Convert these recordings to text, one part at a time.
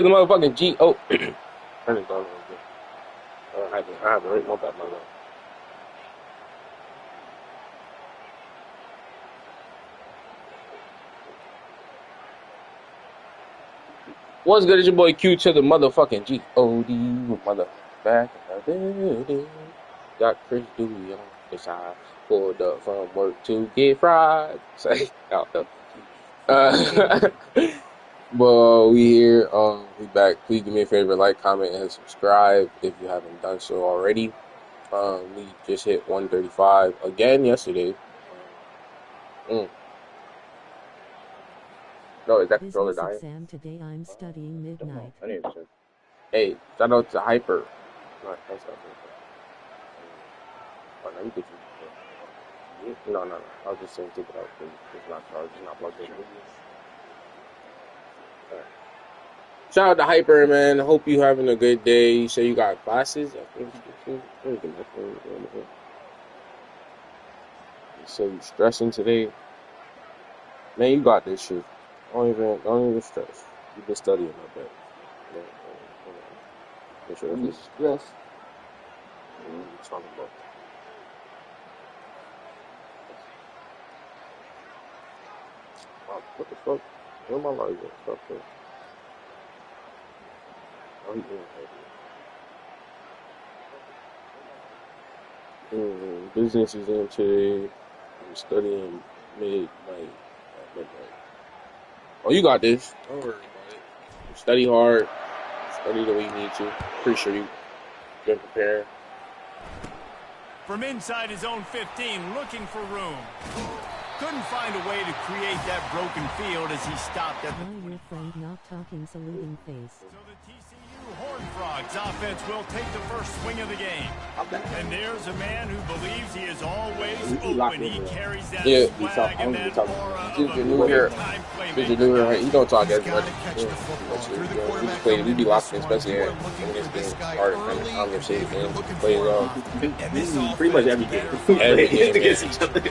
the motherfucking G. Oh, turn it down a little bit. I have to rate my back, my love. What's good? It's your boy Q to the motherfucking G-O-D. Mother back. Got Chris Dewey on the side. Pulled up from work to get fried. Say, out there. But we here. We back. Please do me a favor, like, comment, and subscribe if you haven't done so already. We just hit 135 again yesterday. No, is that controller dying? Exam today. I'm studying midnight. Hey, shout out to Hyper. No, that's not oh, no, you could use it. No. I was just saying take it out. It's not charged. It's not plugged in. Right. Shout out to Hyper, man. Hope you having a good day. You say you got classes? I think so you stressing today? Man, you got this shit. Don't even stress. You've been studying, I bet. Make sure this is stress. What are you talking about? Oh, what the fuck? Where my lights at? Stop there. Oh, he in business is in today. I'm studying midnight. Oh, you got this. Don't worry about it. Study hard. Study the way you need to. Pretty sure you've been prepared. From inside his own 15, looking for room. Couldn't find a way to create that broken field as he stopped at the... Why your friend not talking, saluting face. So the TCU Horned Frogs offense will take the first swing of the game. And there's a man who believes he is always open. He carries that swag and that aura of a big-time playmaker. He don't talk as much. We be locked in, especially when it's been hard to kind of conversate and play it off. Pretty much every game. Every game against each other.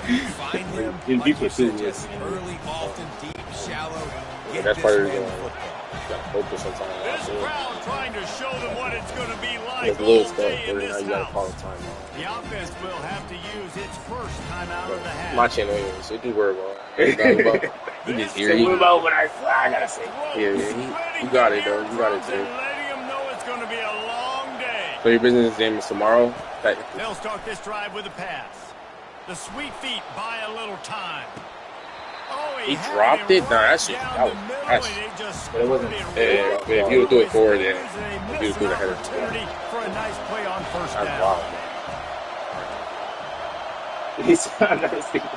In people too, yes. Early, often deep, shallow. Yeah, that's part of the gotta focus on time. This crowd trying to show them what it's going to be like There's little all stuff day in where now this you gotta house. call the time out. The offense will have to use its first timeout of the half. My channel anyway, so just worry about it. You just hear So what you. about what I gotta say? Yeah, you got it though. You got it too. Letting him know it's going to be a long day. So your business name is tomorrow? They'll start this drive with a pass. The sweet feet buy a little time. Oh, He dropped it? Nah, that shit. But it wasn't. Yeah, if you would do it forward, then if you would do the header. For a nice play on first That's down. wild. I've never seen it.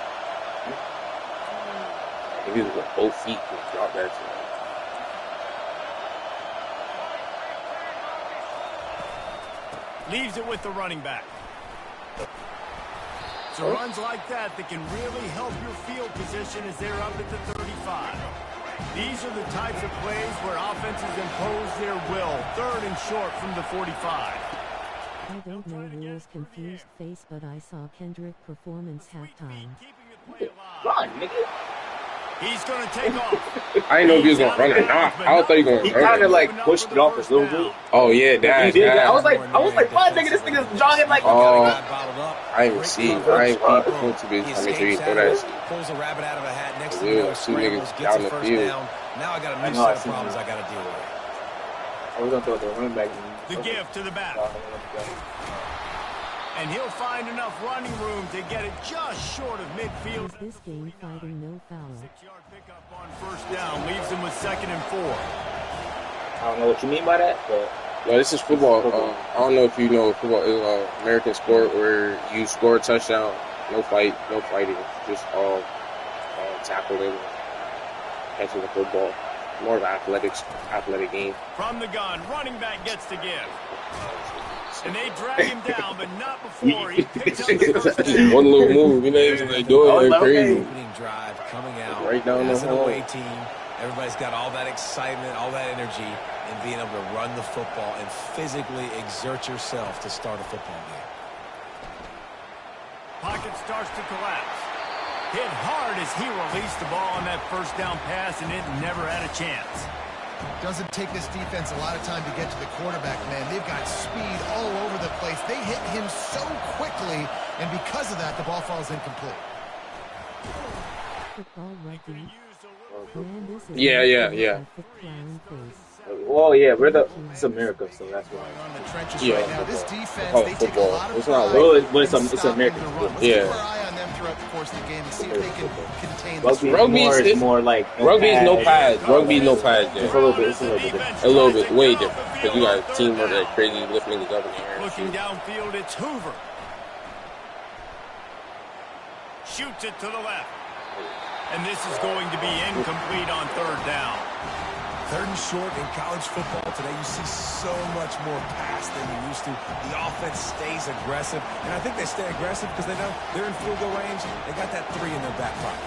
If you was with both feet, you would drop that shit. Leaves it with the running back. So runs like that can really help your field position as they're up at the 35. These are the types of plays where offenses impose their will. Third and short from the 45. I don't know rules, confused face, but I saw Kendrick performance halftime. Run, nigga. He's going to take off. I didn't know if he was going to run or not. I thought he was going He to run. kind of like pushed it off a little bit. Oh, yeah, that. He did. I was like, what, nigga? This nigga's jogging like. Oh, I didn't see. I ain't peep the foot to be. I make sure you throw that shit. Pulls a rabbit out of a hat next to Yeah, the two niggas down the field. Now I got a new set of problems I got to deal with. I was gonna throw the running back. The give to the back. And he'll find enough running room to get it just short of midfield. Is this game fighting no foul? 6-yard pickup on first down leaves him with 2nd and 4. I don't know what you mean by that, but No, this is football. I don't know if you know football is an American sport where you score a touchdown, no fighting, just all tackling, catching the football. More of an athletic game. From the gun, running back gets to give. And they drag him down, but not before he picks up the first down. One little move, you know, they do it like crazy. Opening drive coming out. Right down the as an hall. away team, everybody's got all that excitement, all that energy, and being able to run the football and physically exert yourself to start a football game. Pocket starts to collapse. Hit hard as he released the ball on that first down pass, and it never had a chance. Doesn't take this defense a lot of time to get to the quarterback, man. They've got speed all over the place. They hit him so quickly, and because of that, the ball falls incomplete. Yeah. Well, yeah, it's America, so that's why. Yeah, right now. This defense, they take a lot of it's not pride but it's in American. stopping the run. Yeah. Keep our eye on them throughout the course of the game and see if they can contain this. Rugby's more like rugby's no pads. Rugby's no pads. It's Yeah. a little bit different. A little bit, way different. Because you got a team where they're crazy lifting niggas up in the air. Looking downfield, it's Hoover. Shoots it to the left. And this is going to be incomplete on third down. Third and short in college football today, you see so much more pass than you used to. The offense stays aggressive, and I think they stay aggressive because they know they're in field goal range. They got that 3 in their back pocket.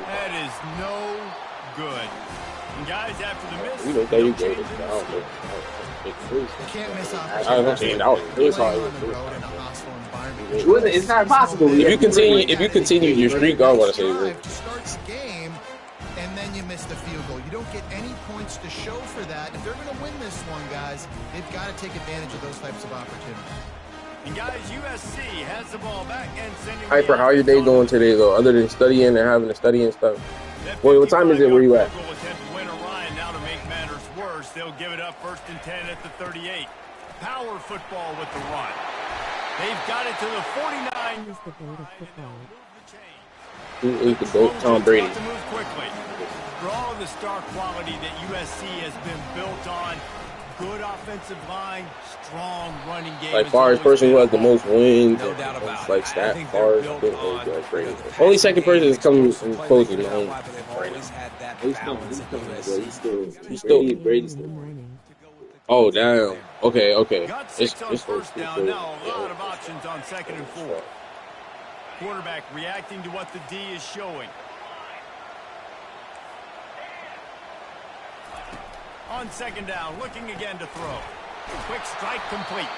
That is no good. And guys, after the miss, We don't think you go down. Can't miss I don't think that was hard. It's not impossible. If you continue your streak, I want to say drive starts the game, and then you miss the field goal. You don't get any points to show for that. If they're going to win this one, guys, they've got to take advantage of those types of opportunities. and guys, USC has the ball back and sending. Hyper, how your day going today though? Other than studying and having to study and stuff. Wait, what time is it? Where you at? Now to make matters worse, they'll give it up 1st and 10 at the 38. Power football with the run. They've got it to the 49. Is the goat of football. Who is the GOAT? Tom Brady. To move quickly. For all of the star quality that USC has been built on, good offensive line, strong running game. Like far as person who has the most wins, No doubt about like it. stat I think far they're as built on, Brady. Only second person is coming close to They've him. always had that He's balance at coming, USC. He's still. Brady's In the still. morning. Oh damn. Okay. Got 6 on first down. Now a lot of yeah. options on 2nd and 4. Quarterback reacting to what the D is showing. On 2nd down, looking again to throw. Quick strike complete.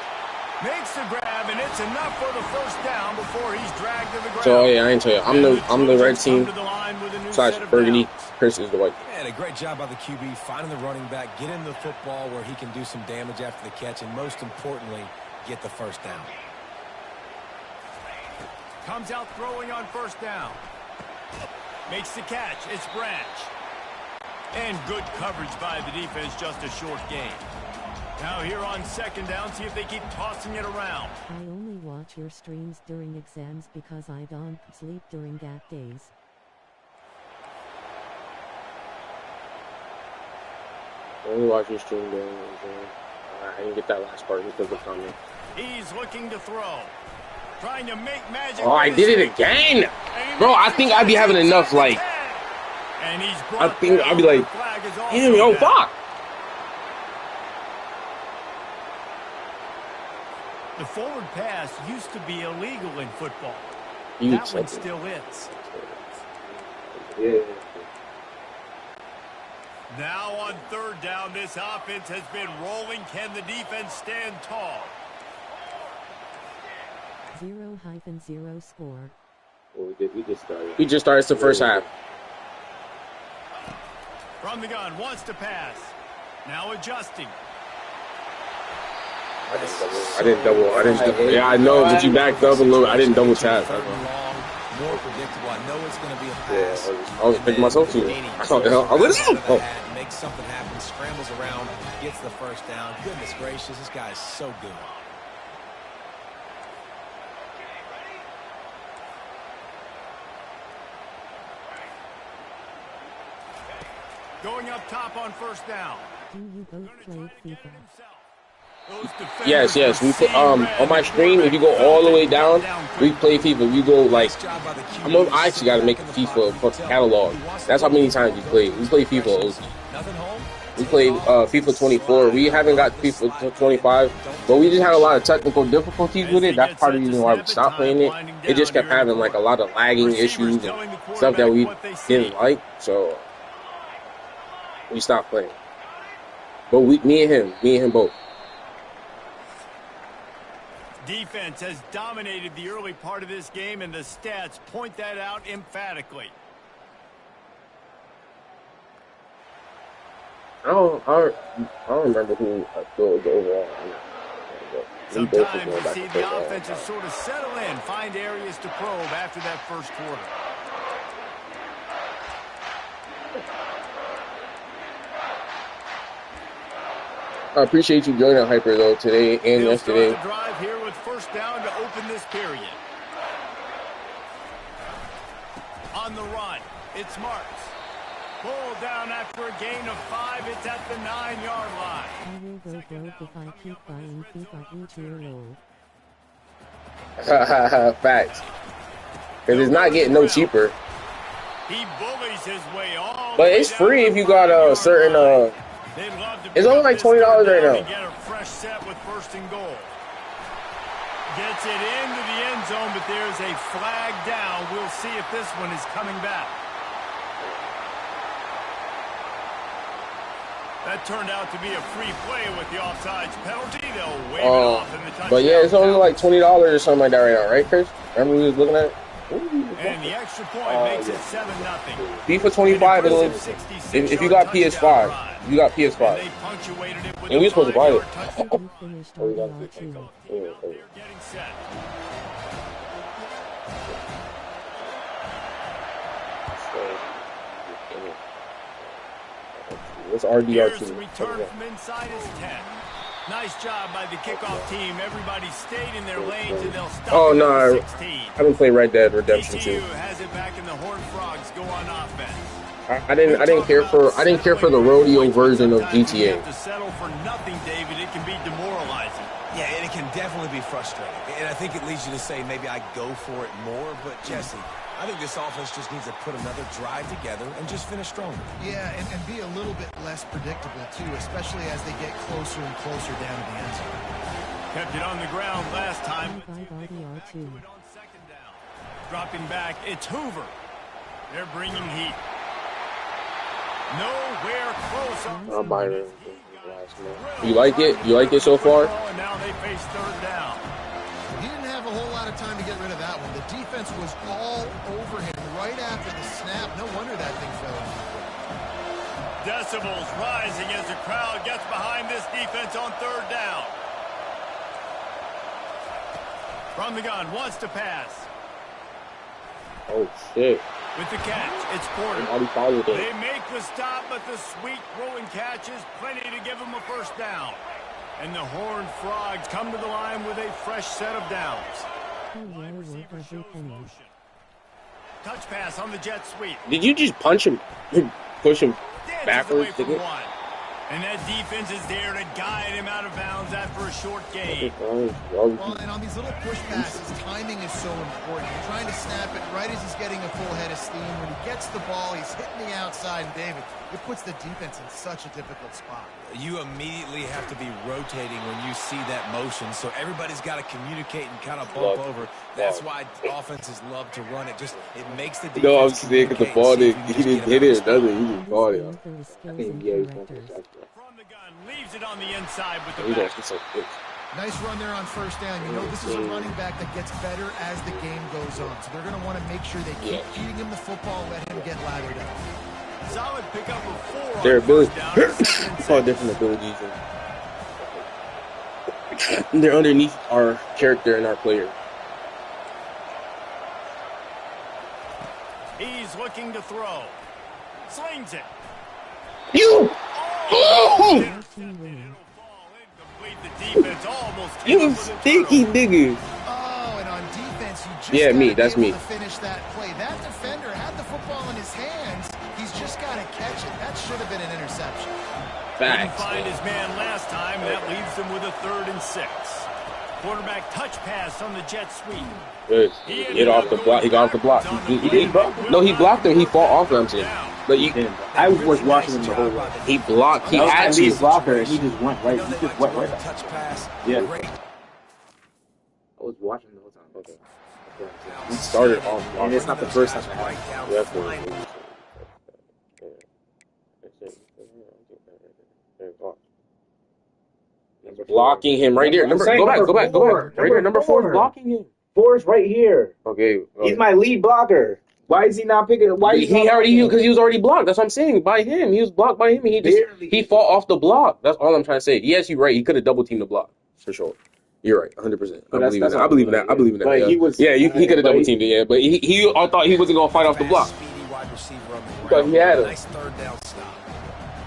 Makes the grab, and it's enough for the first down before he's dragged to the ground. So yeah, I ain't tell you, I'm the red team. Slash Burgundy. Downs. Chris is the white. And a great job by the QB finding the running back, getting the football where he can do some damage after the catch, and most importantly, get the first down. Comes out throwing on 1st down. Makes the catch. It's Branch. And good coverage by the defense, just a short gain. Now here on 2nd down, see if they keep tossing it around. I only watch your streams during exams because I don't sleep during gap days. Only watch your stream during the exam. I didn't get that last part because of comment. He's looking to throw. Trying to make magic. Oh, I did it again! Bro, I think I'd be having enough, like, And he's I think I'd be like, damn, yo, fuck! The forward pass used to be illegal in football. You That one accept it. still is. Yeah. Now on 3rd down, this offense has been rolling. Can the defense stand tall? 0-0 score. Well, we just started. We just started the first half. From the gun, wants to pass. Now adjusting. I didn't double. Yeah, I know, but you backed up a little. I didn't double tap. Third and long, more predictable. I know it's going to be a Yeah, pass. I was picking myself too. I thought the hell. I was oh. Makes something happen, scrambles around, gets the first down. Goodness gracious, this guy is so good. Going up top on 1st down. Do you both play FIFA? Yes. We put on my stream. If you go all the way down, we play FIFA. We go like I actually got to make a FIFA fucking catalog. That's how many times we play. We play FIFA OG. We played FIFA 24. We haven't got FIFA 25, but we just had a lot of technical difficulties with it. That's part of the reason why we stopped playing it. It just kept having like a lot of lagging issues and stuff that we didn't like, so we stopped playing. But me and him both. Defense has dominated the early part of this game, and the stats point that out emphatically. I don't remember who the overall. Sometimes you see the offenses sort of settle in, find areas to probe after that first quarter. I appreciate you joining Hyper though today and yesterday. Start the drive here with first down to open this period. On the run, it's Marks. Pulled down after a gain of 5. It's at the 9-yard line. I will go broke if I keep buying FIFA each year old. Facts. Because it's not getting no cheaper. He bullies his way all but it's free if you got a certain it's only like $20 right now. Get a fresh set with first and goal. Gets it into the end zone, but there's a flag down. We'll see if this one is coming back. That turned out to be a free play with the offsides penalty. They'll wave it off in the touchdown. But yeah, it's only like $20 or something like that right now, right, Chris? Remember we was looking at it? And the extra point makes it 7-0. FIFA 25, if you got PS5. You got PS5. And we were supposed to buy it. What's RDR2? Return from inside is 10. Nice job by the kickoff team. Everybody stayed in their lanes and they'll stop. Oh no, I haven't played Red Dead Redemption 2. Has it back and the Horned Frogs go on offense. I didn't care for the rodeo version of GTA. To settle for nothing, David, it can be demoralizing. Yeah, and it can definitely be frustrating. And I think it leads you to say maybe I go for it more. But Jesse, I think this offense just needs to put another drive together and just finish stronger. Yeah, and be a little bit less predictable, too, especially as they get closer and closer down to the end zone. Kept it on the ground last time. RDR2. Dropping back, it's Hoover. They're bringing heat. Nowhere close. I'll buy it. You like it? You like it so far? And now they face third down. He didn't have a whole lot of time to get rid of that one. The defense was all over him right after the snap. No wonder that thing fell in. Decibels rising as the crowd gets behind this defense on third down. From the gun, wants to pass. Oh, shit. With the catch, it's Porter. They make the stop, but the sweet throwing catch is plenty to give them a first down. And the Horned Frogs come to the line with a fresh set of downs. Touch pass on the jet sweep. Did you just punch him, push him backwards? And that defense is there to guide him out of bounds after a short gain. Well, and on these little push passes, timing is so important. You're trying to snap it right as he's getting a full head of steam. When he gets the ball, he's hitting the outside. And David, it puts the defense in such a difficult spot. You immediately have to be rotating when you see that motion, so everybody's got to communicate and kind of bump over. That's why offenses love to run it. Just it makes the defense. No, I'm saying because the ball he didn't hit it, doesn't he? He just caught it. I think he's from the gun, leaves it on the inside with the back. Nice run there on first down. You know this is a running back that gets better as the game goes on, so they're going to want to make sure they keep feeding him the football, let him get lathered up. Solid pickup of 4. Their ability, all different abilities, and they're underneath our character and our player. He's looking to throw. Slings it. You! Oh! You stinky nigga. Oh, and on defense, you just that's me. To finish that play. That defender had the football in his hands. He's just got to catch it. That should have been an interception. Didn't find his man last time. That leaves him with a 3rd and 6. Quarterback touch pass on the jet sweep. Good. He hit off the block. He got off the block. No, he blocked him. He fought off him. But I was watching him the whole way. He blocked. He had to blocker, and he just went right. He just went right. Touch pass. Yeah. I was watching the whole time. Okay. He started off, and it's not the first time I have. Blocking him right there. Go back. Right here, number 4 is blocking him. 4 is right here. Okay. He's my lead blocker. Why is he not picking it? Because he was already blocked. That's what I'm saying. By him. He was blocked by him. He fought off the block. That's all I'm trying to say. Yes, you're right. He could have double teamed the block. For sure. You're right. 100%. I believe in that. But he was. Yeah, he could have double teamed it, yeah. But I thought he wasn't going to fight off the block. But he had him. Nice third down stop.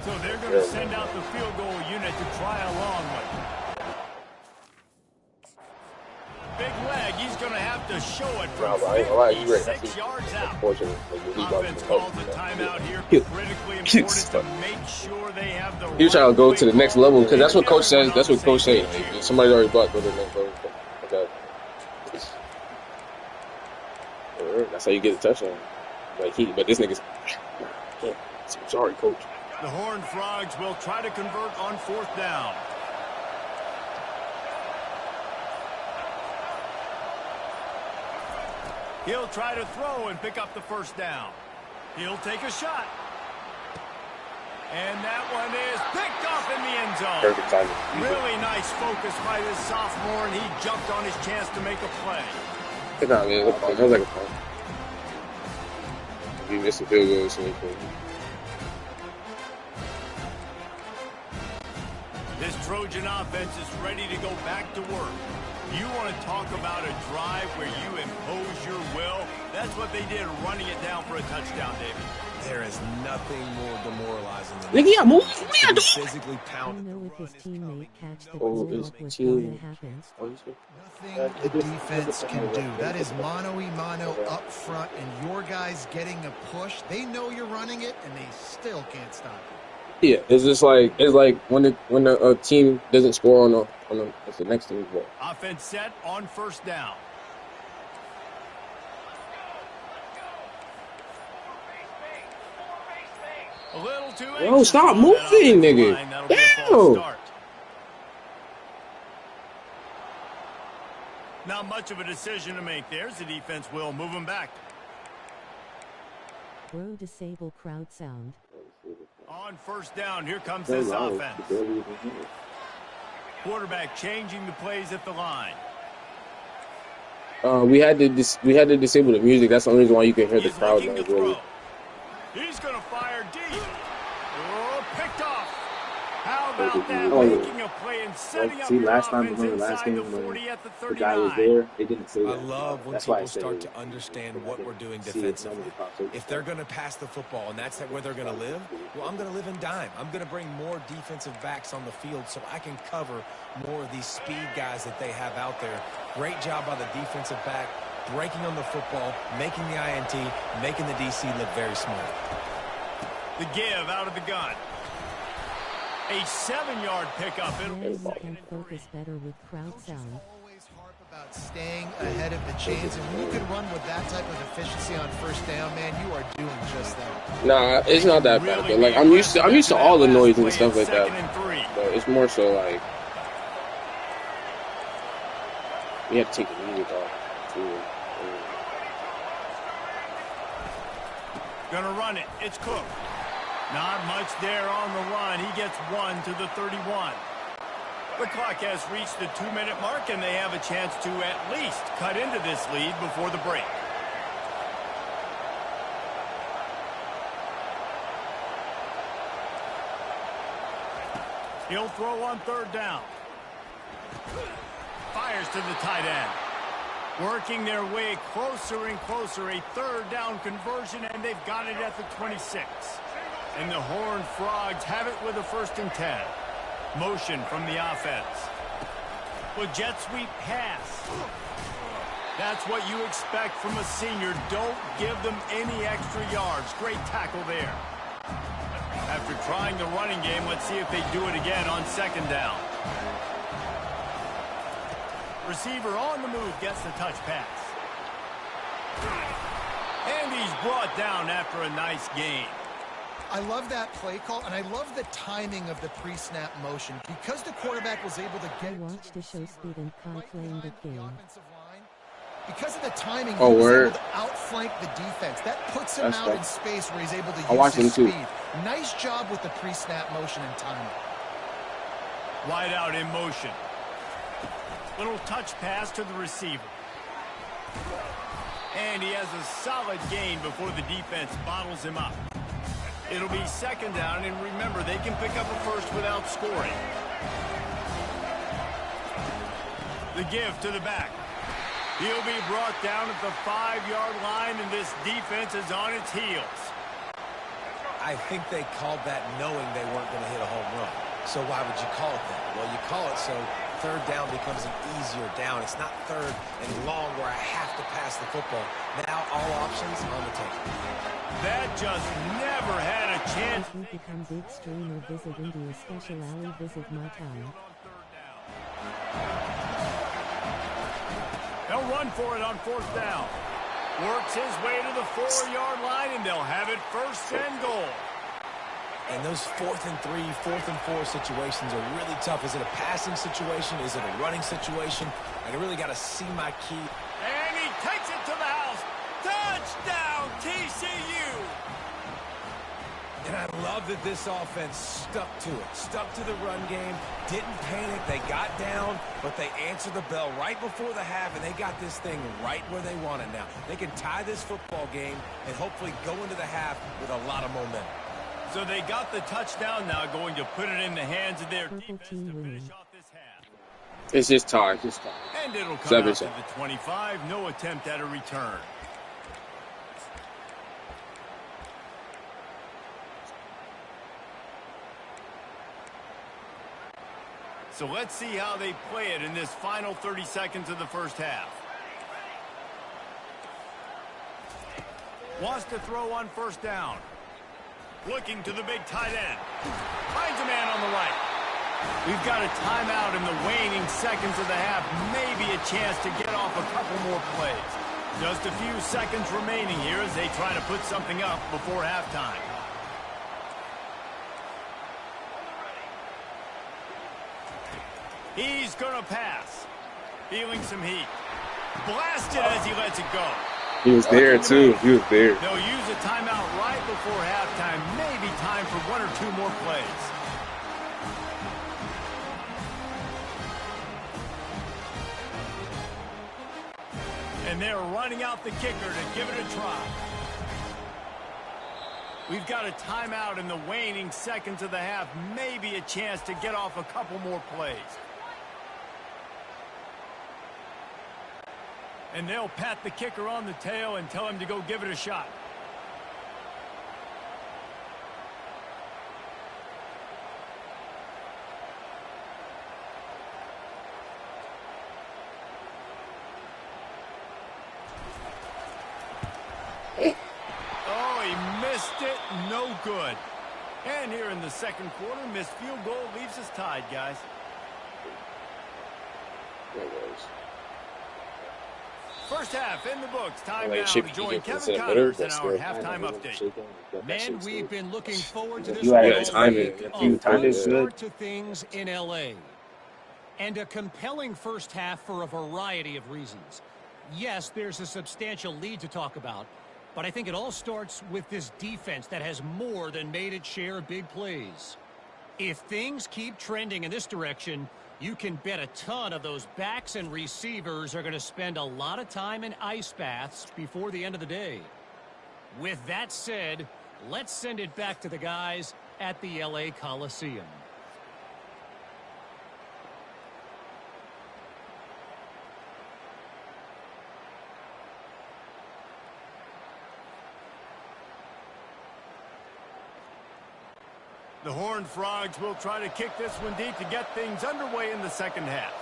So they're going to send out the field goal unit to try a long one. Big leg, he's going to have to show it from 56 yards out. Offense calls a timeout here. Critically important to make sure they have the right. You're trying to go to the next level because that's what coach says. That's what coach says. Like, somebody already blocked. Go to the next level. Okay. That's how you get a touchdown. But this nigga's. I'm sorry, coach. The Horned Frogs will try to convert on 4th down. He'll try to throw and pick up the first down. He'll take a shot. And that one is picked off in the end zone. Perfect timing. Really nice focus by this sophomore, and he jumped on his chance to make a play. That was like a punt. If you miss a field goal, so this Trojan offense is ready to go back to work. You want to talk about a drive where you impose your will? That's what they did, running it down for a touchdown, David. There is nothing more demoralizing than nigga, yeah, move. physically pounded. know if his teammate catch the ball was gonna happen. Nothing the defense can do. That is mano-a-mano up front, and your guys getting a push. They know you're running it, and they still can't stop it. Yeah, it's like when the team doesn't score on it's the next team's ball. Offense set on 1st down. A little too anxious. Yo, stop moving, nigga. Damn. Not much of a decision to make. There's the defense will move him back. Bro, disable crowd sound. On 1st down, here comes this offense. Quarterback changing the plays at the line. We had to disable the music. That's the only reason why you can hear the crowd. He's going to fire deep. Oh, picked off. How about that? Making a play and setting up your offense inside the 40 at the 39. The guy was there. They didn't say that. I love when people start to understand what we're doing defensively. If they're going to pass the football and that's where they're going to live, well, I'm going to live in dime. I'm going to bring more defensive backs on the field so I can cover more of these speed guys that they have out there. Great job by the defensive back, breaking on the football, making the INT, making the DC look very smart. The give out of the gun. A 7-yard pickup. You can focus better with crowd sound. Always harp about staying ahead of the chains, and when you can run with that type of efficiency on 1st down, man, you are doing just that. Nah, it's not that bad. But like I'm used to all the noise and stuff like that. But it's more so like we have to take the music off too. Gonna run it. It's Cook. Not much there on the run. He gets 1 to the 31. The clock has reached the 2-minute mark, and they have a chance to at least cut into this lead before the break. He'll throw on 3rd down. Fires to the tight end. Working their way closer and closer. A 3rd down conversion, and they've got it at the 26. And the Horned Frogs have it with a 1st and 10. Motion from the offense. With jet sweep pass. That's what you expect from a senior. Don't give them any extra yards. Great tackle there. After trying the running game, let's see if they do it again on 2nd down. Receiver on the move gets the touch pass. And he's brought down after a nice gain. I love that play call, and I love the timing of the pre-snap motion. Because the quarterback was able to get... I watched the show Speed and Kai playing the game. Because of the timing, he was able to outflank the defense. That puts him out in space where he's able to use his speed. Nice job with the pre-snap motion and timing. Wide out in motion. Little touch pass to the receiver. And he has a solid gain before the defense bottles him up. It'll be second down, and remember, they can pick up a first without scoring. The give to the back. He'll be brought down at the 5-yard line, and this defense is on its heels. I think they called that knowing they weren't going to hit a home run. So why would you call it that? Well, you call it so third down becomes an easier down. It's not third and long where I have to pass the football. Now all options on the table. That just never had a chance. If you become big streamer, visit India Special Alley, visit my town. They'll run for it on fourth down. Works his way to the 4-yard line, and they'll have it first and goal. And those 4th and 3, 4th and 4 situations are really tough. Is it a passing situation? Is it a running situation? I really got to see my key. And he takes it to the house. Touchdown, TCU! And I love that this offense stuck to it, stuck to the run game, didn't panic. They got down, but they answered the bell right before the half, and they got this thing right where they want it now. They can tie this football game and hopefully go into the half with a lot of momentum. So they got the touchdown now, going to put it in the hands of their defense to finish off this half. It's just time. It's just time. And it'll come out to the 25. No attempt at a return. So let's see how they play it in this final 30 seconds of the first half. Wants to throw on first down. Looking to the big tight end. Finds a man on the right. We've got a timeout in the waning seconds of the half. Maybe a chance to get off a couple more plays. Just a few seconds remaining here as they try to put something up before halftime. He's going to pass. Feeling some heat. Blasted as he lets it go. He was there, too. He was there. They'll use a timeout right before halftime. Maybe time for 1 or 2 more plays. And they're running out the kicker to give it a try. We've got a timeout in the waning seconds of the half. Maybe a chance to get off a couple more plays. And they'll pat the kicker on the tail and tell him to go give it a shot. Oh, he missed it. No good. And here in the second quarter, missed field goal leaves us tied, guys. There it goes. First half in the books. Time Like, now to join Kevin Connors in our halftime update. Man, we've been looking forward to this You had timing. fun start to things in L.A. And a compelling first half for a variety of reasons. Yes, there's a substantial lead to talk about, but I think it all starts with this defense that has more than made its share of big plays. If things keep trending in this direction, you can bet a ton of those backs and receivers are going to spend a lot of time in ice baths before the end of the day. With that said, let's send it back to the guys at the LA Coliseum. The Horned Frogs will try to kick this one deep to get things underway in the second half.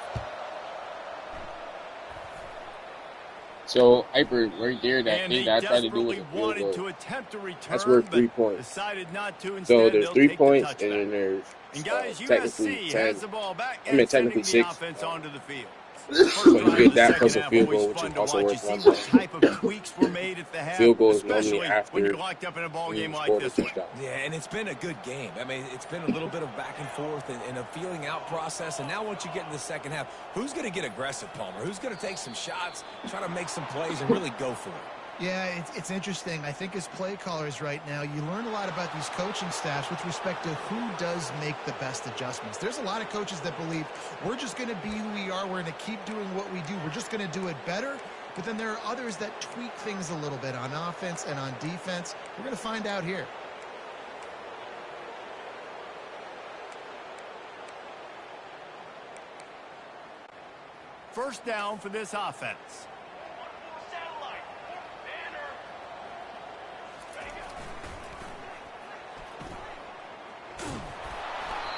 So, Hyper, right there, that And thing he that I tried to do desperately was a field wanted goal. to attempt a return, That's worth 3 but points. decided not to. So, Instead, there's they'll 3 take the points, touchback. and then there's And guys, technically USC 10. has the ball back I mean, and technically sending 6. the offense onto the field. So you get that plus a field goal, which Fun is to also watch. You worth see 1 what point. type of tweaks were made at the half, Field goal is normally especially after when you're locked up in a ball game like scored a this one. touchdown. Yeah, and it's been a good game. I mean, it's been a little bit of back and forth and a feeling out process. And now once you get in the second half, who's going to get aggressive, Palmer? Who's going to take some shots, try to make some plays, and really go for it? Yeah, it's interesting. I think as play callers right now, you learn a lot about these coaching staffs with respect to who does make the best adjustments. There's a lot of coaches that believe we're just going to be who we are. We're going to keep doing what we do. We're just going to do it better. But then there are others that tweak things a little bit on offense and on defense. We're going to find out here. First down for this offense.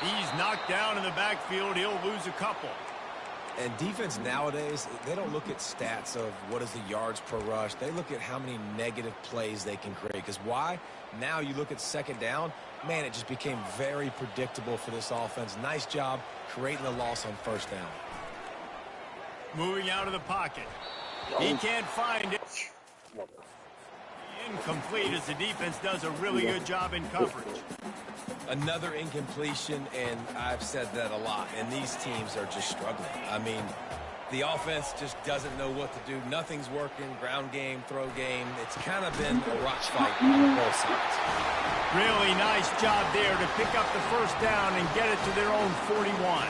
He's knocked down in the backfield. He'll lose a couple. And defense nowadays, they don't look at stats of what is the yards per rush. They look at how many negative plays they can create. Because why? Now you look at second down, man, it just became very predictable for this offense. Nice job creating the loss on first down. Moving out of the pocket. He can't find it. Incomplete as the defense does a really good job in coverage. Another incompletion, and I've said that a lot, and these teams are just struggling. I mean, the offense just doesn't know what to do. Nothing's working, ground game, throw game. It's kind of been a rock fight on both sides. Really nice job there to pick up the first down and get it to their own 41.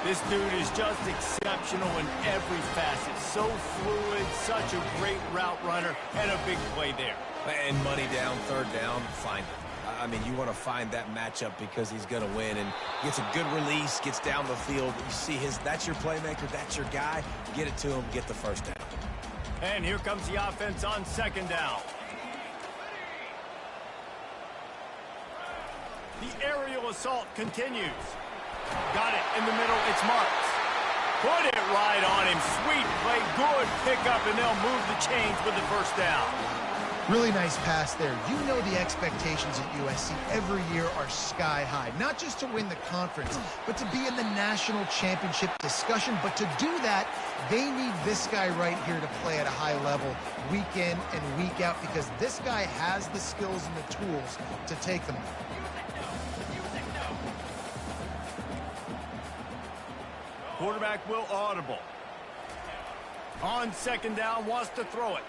This dude is just exceptional in every facet. So fluid, such a great route runner, and a big play there. And money down, third down, find it. I mean, you want to find that matchup because he's going to win, and gets a good release, gets down the field. You see that's your playmaker, that's your guy. Get it to him, get the first down. And here comes the offense on second down. The aerial assault continues. Got it in the middle. It's Marks. Put it right on him. Sweet play. Good pickup, and they'll move the chains with the first down. Really nice pass there. You know the expectations at USC every year are sky high. Not just to win the conference, but to be in the national championship discussion. But to do that, they need this guy right here to play at a high level week in and week out, because this guy has the skills and the tools to take them. Quarterback will audible. On second down, wants to throw it.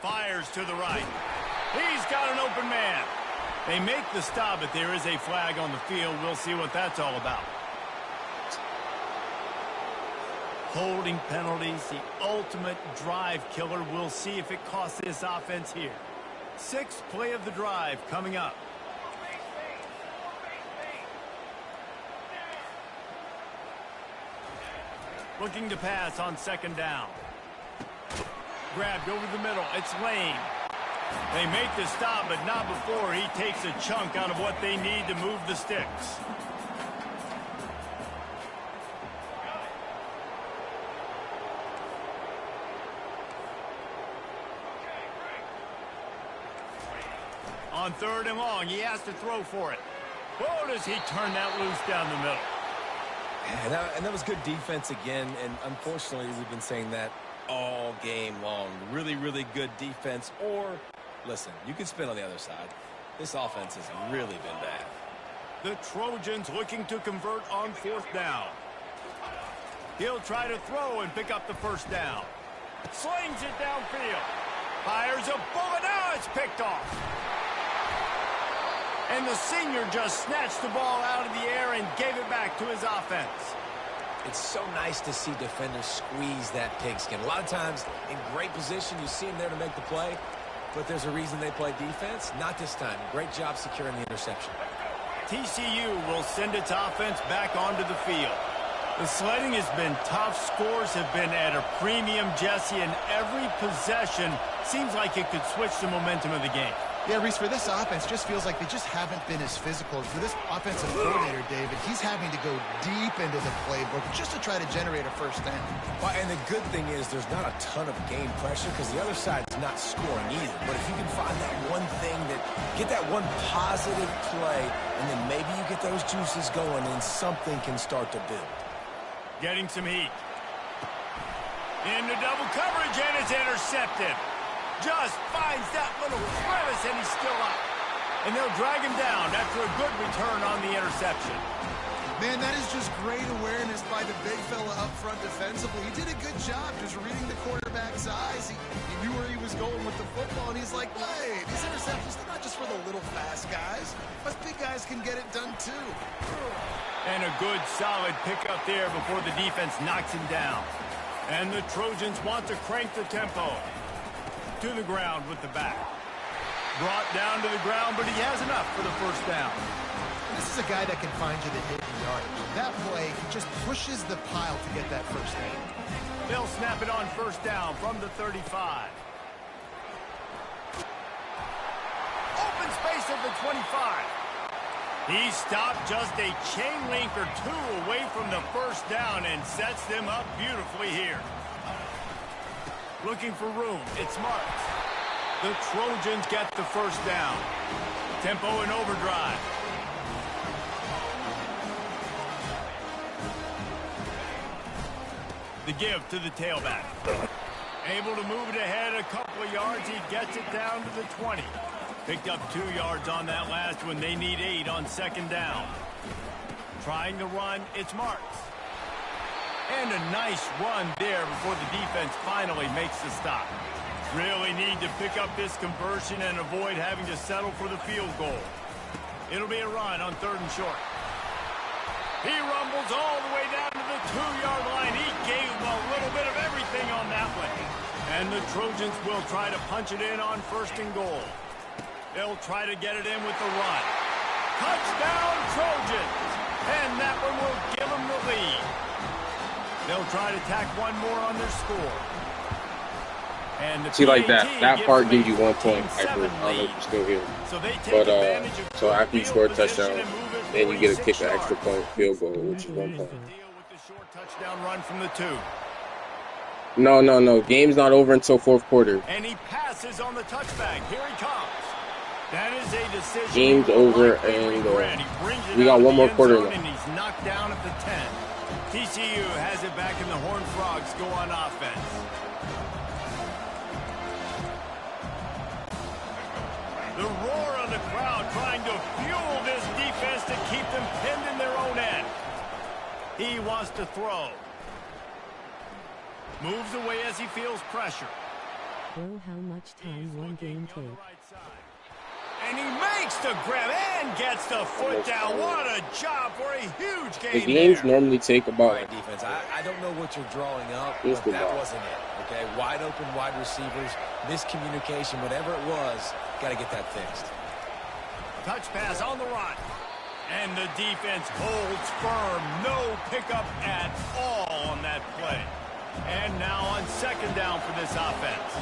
Fires to the right. He's got an open man. They make the stop, but there is a flag on the field. We'll see what that's all about. Holding penalties, the ultimate drive killer. We'll see if it costs this offense here. Sixth play of the drive coming up. Looking to pass on second down. Grabbed over the middle. It's Lane. They make the stop, but not before he takes a chunk out of what they need to move the sticks. On third and long, he has to throw for it. Oh, does he turn that loose down the middle? Yeah, and that was good defense again, and unfortunately we've been saying that all game long. Really, really good defense. Or, listen, you can spin on the other side. This offense has really been bad. The Trojans looking to convert on fourth down. He'll try to throw and pick up the first down. Slings it downfield. Fires a bullet. Now it's picked off. And the senior just snatched the ball out of the air and gave it back to his offense. It's so nice to see defenders squeeze that pigskin. A lot of times in great position, you see them there to make the play, but there's a reason they play defense. Not this time. Great job securing the interception. TCU will send its offense back onto the field. The sledding has been tough. Scores have been at a premium, Jesse, and every possession seems like it could switch the momentum of the game. Yeah, Reese, for this offense, just feels like they just haven't been as physical. For this offensive coordinator, David, he's having to go deep into the playbook just to try to generate a first down. Well, and the good thing is there's not a ton of game pressure because the other side's not scoring either. But if you can find that one thing get that one positive play, and then maybe you get those juices going and something can start to build. Getting some heat. Into double coverage, and it's intercepted. Just finds that little crevice, and he's still up. And they'll drag him down after a good return on the interception. Man, that is just great awareness by the big fella up front defensively. He did a good job just reading the quarterback's eyes. He knew where he was going with the football, and he's like, wait, these interceptions, they're not just for the little fast guys. Us big guys can get it done too. And a good, solid pickup there before the defense knocks him down. And the Trojans want to crank the tempo. To the ground with the back. Brought down to the ground, but he has enough for the first down. This is a guy that can find you the hidden yardage. That play, he just pushes the pile to get that first down. They'll snap it on first down from the 35. Open space at the 25. He stopped just a chain link or two away from the first down and sets them up beautifully here. Looking for room, it's Marks. The Trojans get the first down. Tempo and overdrive. The give to the tailback. Able to move it ahead a couple of yards. He gets it down to the 20. Picked up 2 yards on that last one. They need 8 on second down. Trying to run, it's Marks. And a nice run there before the defense finally makes the stop. Really need to pick up this conversion and avoid having to settle for the field goal. It'll be a run on 3rd and short. He rumbles all the way down to the 2-yard line. He gave a little bit of everything on that one. And the Trojans will try to punch it in on 1st and goal. They'll try to get it in with the run. Touchdown, Trojans! And that one will give them the lead. They'll try to tack one more on their score. And the See, like that part gives you 1 point. I don't know if you're still here. But so after you score a touchdown, then you get to kick an extra point field goal, which is 1 point. Touchdown run from the 2. No. Game's not over until 4th quarter. And he passes on the touchback. Here he comes. That is a decision. Game's over, and we got 1 more quarter left. And he's knocked down at the 10. TCU has it back, and the Horned Frogs go on offense. The roar of the crowd trying to fuel this defense to keep them pinned in their own end. He wants to throw. Moves away as he feels pressure. Bro, how much time one game take? And he makes the grab and gets the foot down. What a job for a huge game. The games normally take about right, defense. I don't know what you're drawing up, but that wasn't it. Okay, wide open wide receivers, miscommunication, whatever it was, got to get that fixed. Touch pass on the run. And the defense holds firm. No pickup at all on that play. And now on second down for this offense.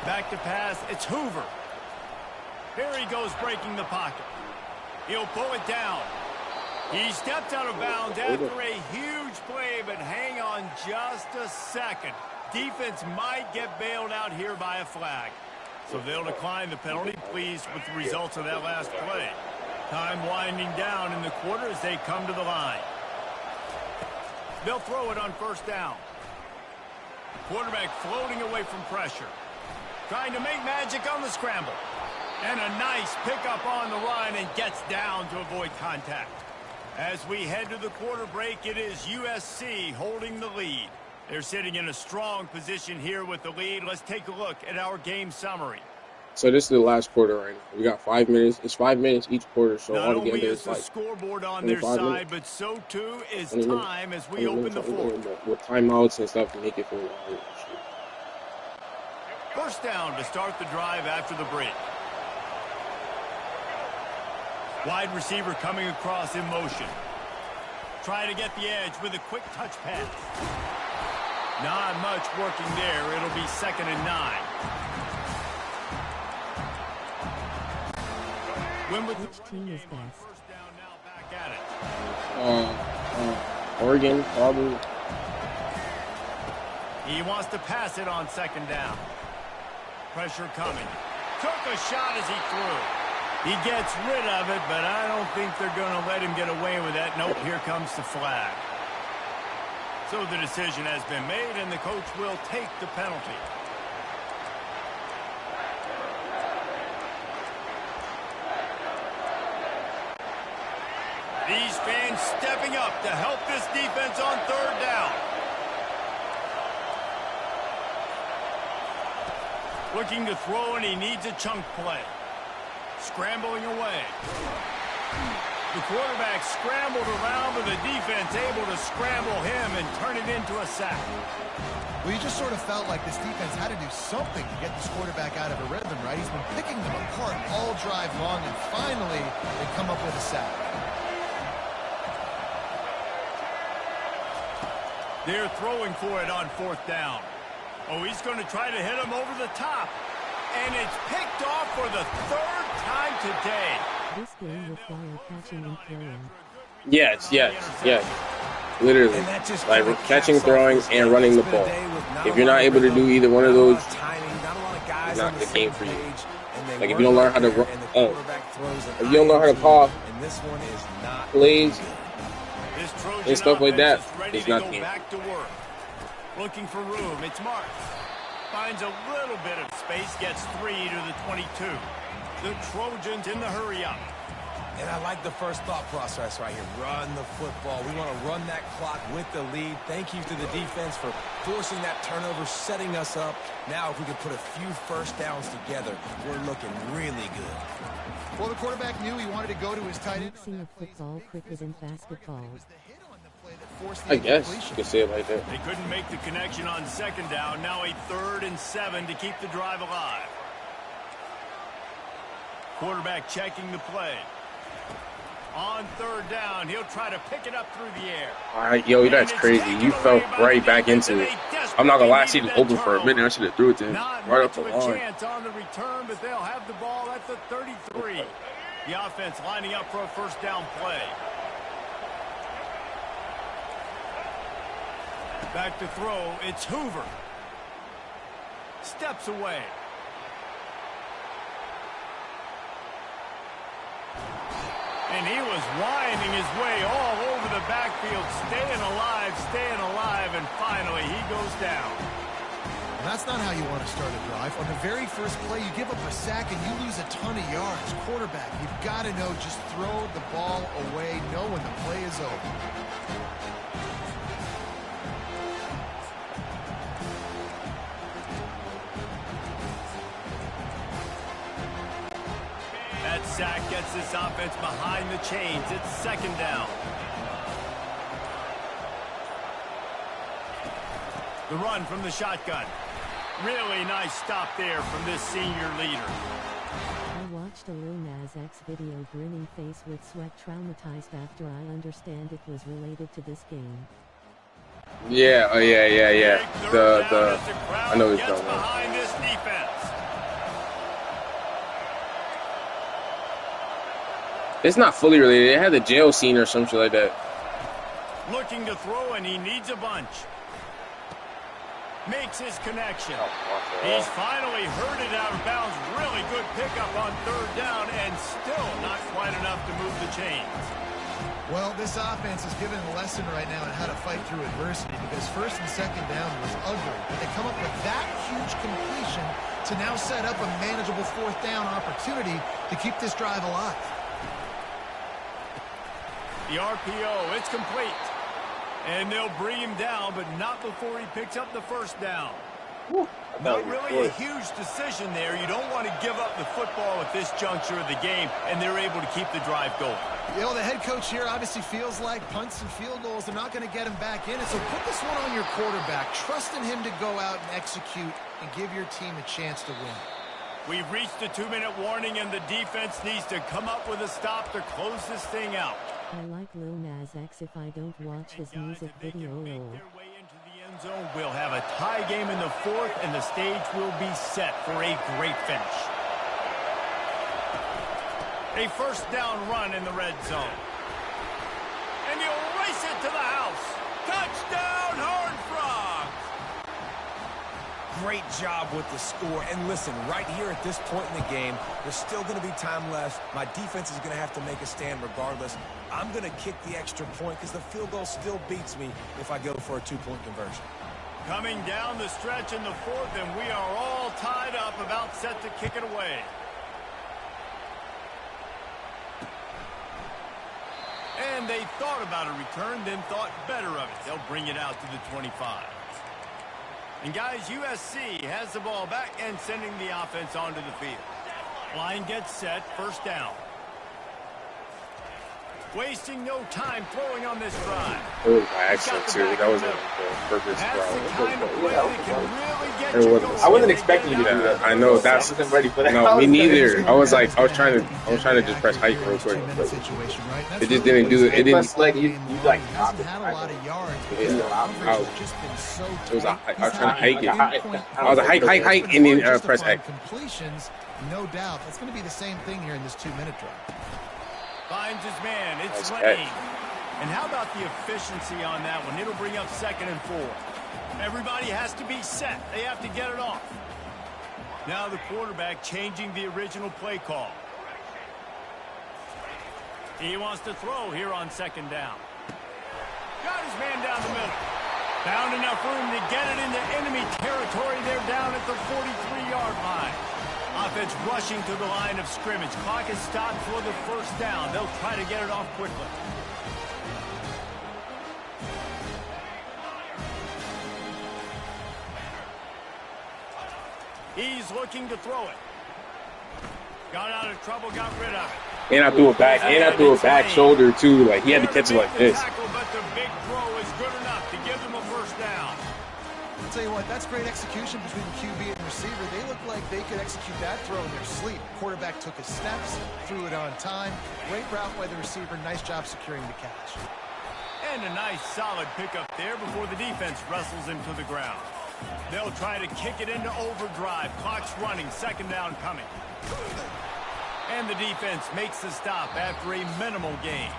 Back to pass, it's Hoover. Here he goes breaking the pocket. He'll pull it down. He stepped out of bounds after a huge play, but hang on just a second. Defense might get bailed out here by a flag. So they'll decline the penalty, pleased with the results of that last play. Time winding down in the quarter as they come to the line. They'll throw it on first down. Quarterback floating away from pressure. Trying to make magic on the scramble. And a nice pickup on the run and gets down to avoid contact. As we head to the quarter break, it is USC holding the lead. They're sitting in a strong position here with the lead. Let's take a look at our game summary. So this is the last quarter right now. We got 5 minutes. It's 5 minutes each quarter, so not altogether only is it's the like scoreboard on their side, minutes. but so too is time as we open the fourth. With timeouts and stuff to make it feel longer. First down to start the drive after the break. Wide receiver coming across in motion. Try to get the edge with a quick touch pass. Not much working there. It'll be 2nd and 9. Which team is best? First down now, back at it. Oregon, probably. He wants to pass it on 2nd down. Pressure coming. Took a shot as he threw. He gets rid of it, but I don't think they're going to let him get away with that. Nope, here comes the flag. So the decision has been made, and the coach will take the penalty. These fans stepping up to help this defense on third down. Looking to throw, and he needs a chunk play. Scrambling away. The quarterback scrambled around, but the defense able to scramble him and turn it into a sack. Well, you just sort of felt like this defense had to do something to get this quarterback out of a rhythm, right? He's been picking them apart all drive long, and finally they come up with a sack. They're throwing for it on fourth down. Oh, he's going to try to hit him over the top. And it's picked off for the third time today. This game required catching and throwing. Yes. Literally. Like catching, throwing, and running the ball. If you're not able to do either one of those, it's not the game for you. Like if you don't learn how to run, if you don't learn how to call plays and stuff like that, it's not the game. Looking for room. It's Mark. Finds a little bit of space, gets 3 to the 22. The Trojans in the hurry up. And I like the first thought process right here. Run the football. We want to run that clock with the lead. Thank you to the defense for forcing that turnover, setting us up. Now if we could put a few first downs together, we're looking really good. Well, the quarterback knew he wanted to go to his tight end. Mixing of football, cricket, and basketball. I guess you could say it like that. They couldn't make the connection on second down. Now a 3rd and 7 to keep the drive alive. Quarterback checking the play. On third down, he'll try to pick it up through the air. All right, yo, that's crazy. You fell right back into it. I'm not gonna lie, I see it open for a minute. I should have threw it to him right up the line. Chance on the return, but they'll have the ball at the 33. The offense lining up for a first down play. Back to throw, it's Hoover. Steps away. And he was winding his way all over the backfield, staying alive, and finally he goes down. And that's not how you want to start a drive. On the very first play, you give up a sack and you lose a ton of yards. Quarterback, you've got to know, just throw the ball away, know when the play is over. That sack gets this offense behind the chains. It's second down. The run from the shotgun. Really nice stop there from this senior leader. I watched a Lil Nas X video, grinning face with sweat, traumatized after I understand it was related to this game. Yeah, oh yeah. I know it's going behind this defense. It's not fully related. It had the jail scene or something like that. Looking to throw, and he needs a bunch. Makes his connection. He's finally herded out of bounds. Really good pickup on third down, and still not quite enough to move the chains. Well, this offense is giving a lesson right now on how to fight through adversity, because first and second down was ugly. But they come up with that huge completion to now set up a manageable fourth down opportunity to keep this drive alive. The RPO, it's complete. And they'll bring him down, but not before he picks up the first down. Not really a huge decision there. You don't want to give up the football at this juncture of the game, and they're able to keep the drive going. You know, the head coach here obviously feels like punts and field goals are not going to get him back in. And so put this one on your quarterback. Trust in him to go out and execute and give your team a chance to win. We've reached the 2-minute warning, and the defense needs to come up with a stop to close this thing out. I like Lil Nas X if I don't watch his music video. We'll have a tie game in the fourth, and the stage will be set for a great finish. A first down run in the red zone. And he'll race it to the house. Touchdown, Horned Frogs! Great job with the score. And listen, right here at this point in the game, there's still going to be time left. My defense is going to have to make a stand regardless. I'm going to kick the extra point because the field goal still beats me if I go for a 2-point conversion. Coming down the stretch in the fourth, and we are all tied up, about set to kick it away. And And they thought about a return, then thought better of it. They'll bring it out to the 25. And guys, USC has the ball back and sending the offense onto the field. Line gets set, first down. Wasting no time throwing on this drive. It was by accident too. That wasn't the purpose. I wasn't expecting you to do that. I know I wasn't ready for that. No, me neither. I was trying to just press height real quick. It just didn't do it. It didn't. Like you like. Had a lot of yards. It was I was trying to hike it. I was like hike, and then press X. Completions, no doubt. That's going to be the same thing here in this 2-minute drive. Finds his man. It's Lane. And how about the efficiency on that one? It'll bring up 2nd and 4. Everybody has to be set. They have to get it off. Now the quarterback changing the original play call. He wants to throw here on 2nd down. Got his man down the middle. Found enough room to get it into enemy territory. They're down at the 43-yard line. Offense rushing to the line of scrimmage. Clock is stopped for the first down. They'll try to get it off quickly. He's looking to throw it. Got out of trouble, got rid of it. And I threw a back shoulder too. Like he had to catch it like this. But the big throw is good enough to give them a first down. I'll tell you what, that's great execution between the QB and receiver. They look like they could execute that throw in their sleep. Quarterback took his steps, threw it on time. Great route by the receiver. Nice job securing the catch. And a nice solid pickup there before the defense wrestles him to the ground. They'll try to kick it into overdrive. Clock's running. 2nd down coming. And the defense makes the stop after a minimal gain.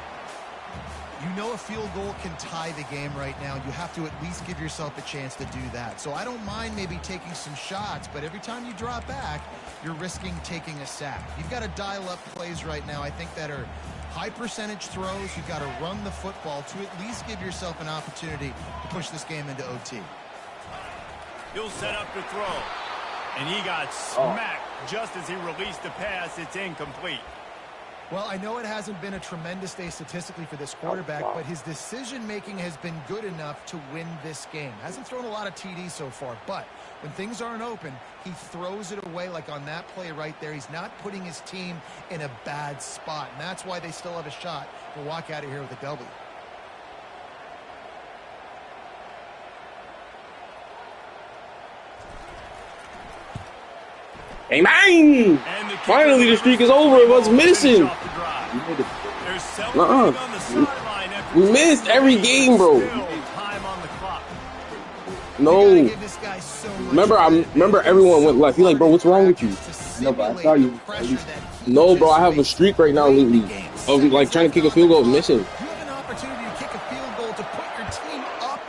You know a field goal can tie the game right now. You have to at least give yourself a chance to do that. So I don't mind maybe taking some shots, but every time you drop back, you're risking taking a sack. You've got to dial up plays right now, I think, that are high percentage throws. You've got to run the football to at least give yourself an opportunity to push this game into OT. He'll set up to throw. And he got smacked just as he released the pass. It's incomplete. Well, I know it hasn't been a tremendous day statistically for this quarterback, but his decision-making has been good enough to win this game. Hasn't thrown a lot of TDs so far, but when things aren't open, he throws it away like on that play right there. He's not putting his team in a bad spot, and that's why they still have a shot to walk out of here with a W. Hey, man! Finally, the streak is over. It was missing. We missed every game, bro. No. Remember everyone went left. He's like, bro, what's wrong with you? No, but I saw you. No, bro, I have a streak right now lately of like trying to kick a field goal and missing. You have an opportunity to kick a field goal to put your team up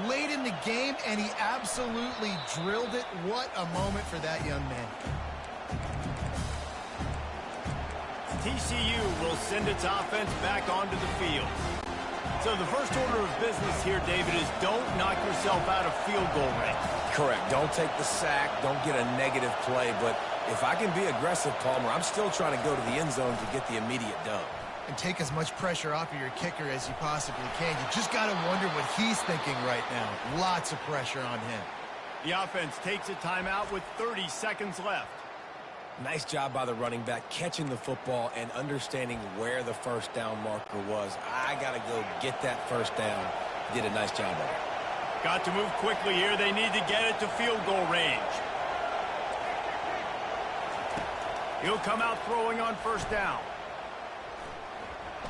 late in the game, and he absolutely drilled it. What a moment for that young man. TCU will send its offense back onto the field. So the first order of business here, David, is don't knock yourself out of field goal range. Correct. Don't take the sack. Don't get a negative play. But if I can be aggressive, Palmer, I'm still trying to go to the end zone to get the immediate dub. And take as much pressure off of your kicker as you possibly can. You just got to wonder what he's thinking right now. Lots of pressure on him. The offense takes a timeout with 30 seconds left. Nice job by the running back catching the football and understanding where the first down marker was. I got to go get that first down. Did a nice job of it. Got to move quickly here. They need to get it to field goal range. He'll come out throwing on first down.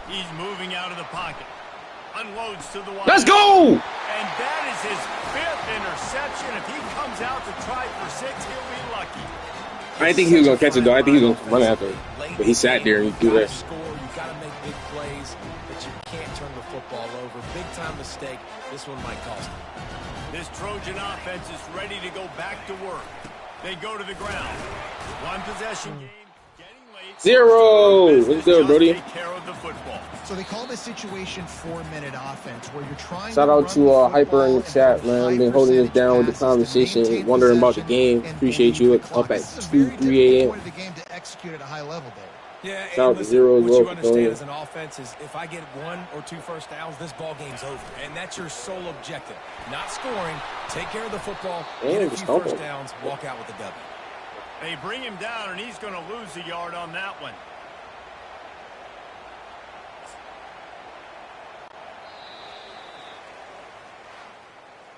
He's moving out of the pocket. Unloads to the wide. Let's go! And that is his 5th interception. If he comes out to try for 6, he'll be lucky. I didn't think he was going to catch it, though. I think he was going to run after it. But he sat there and he threw that. You got to make big plays, but you can't turn the football over. Big-time mistake. This one might cost him. This Trojan offense is ready to go back to work. They go to the ground. One possession game. 0. What's good, Brody? So they call this situation 4-minute offense, where you're trying. Shout out to Hyper in the chat, man. Been holding us down with the conversation, wondering about the game. Appreciate you. Up at 2, 3 a.m. The game to execute at a high level, Dave. Yeah, Shout and out to listen, Zero as what well you for understand joining. as an offense is if I get 1 or 2 first downs, this ball game's over. And that's your sole objective. Not scoring, take care of the football, get a few first downs, walk out with the W. They bring him down, and he's going to lose a yard on that one.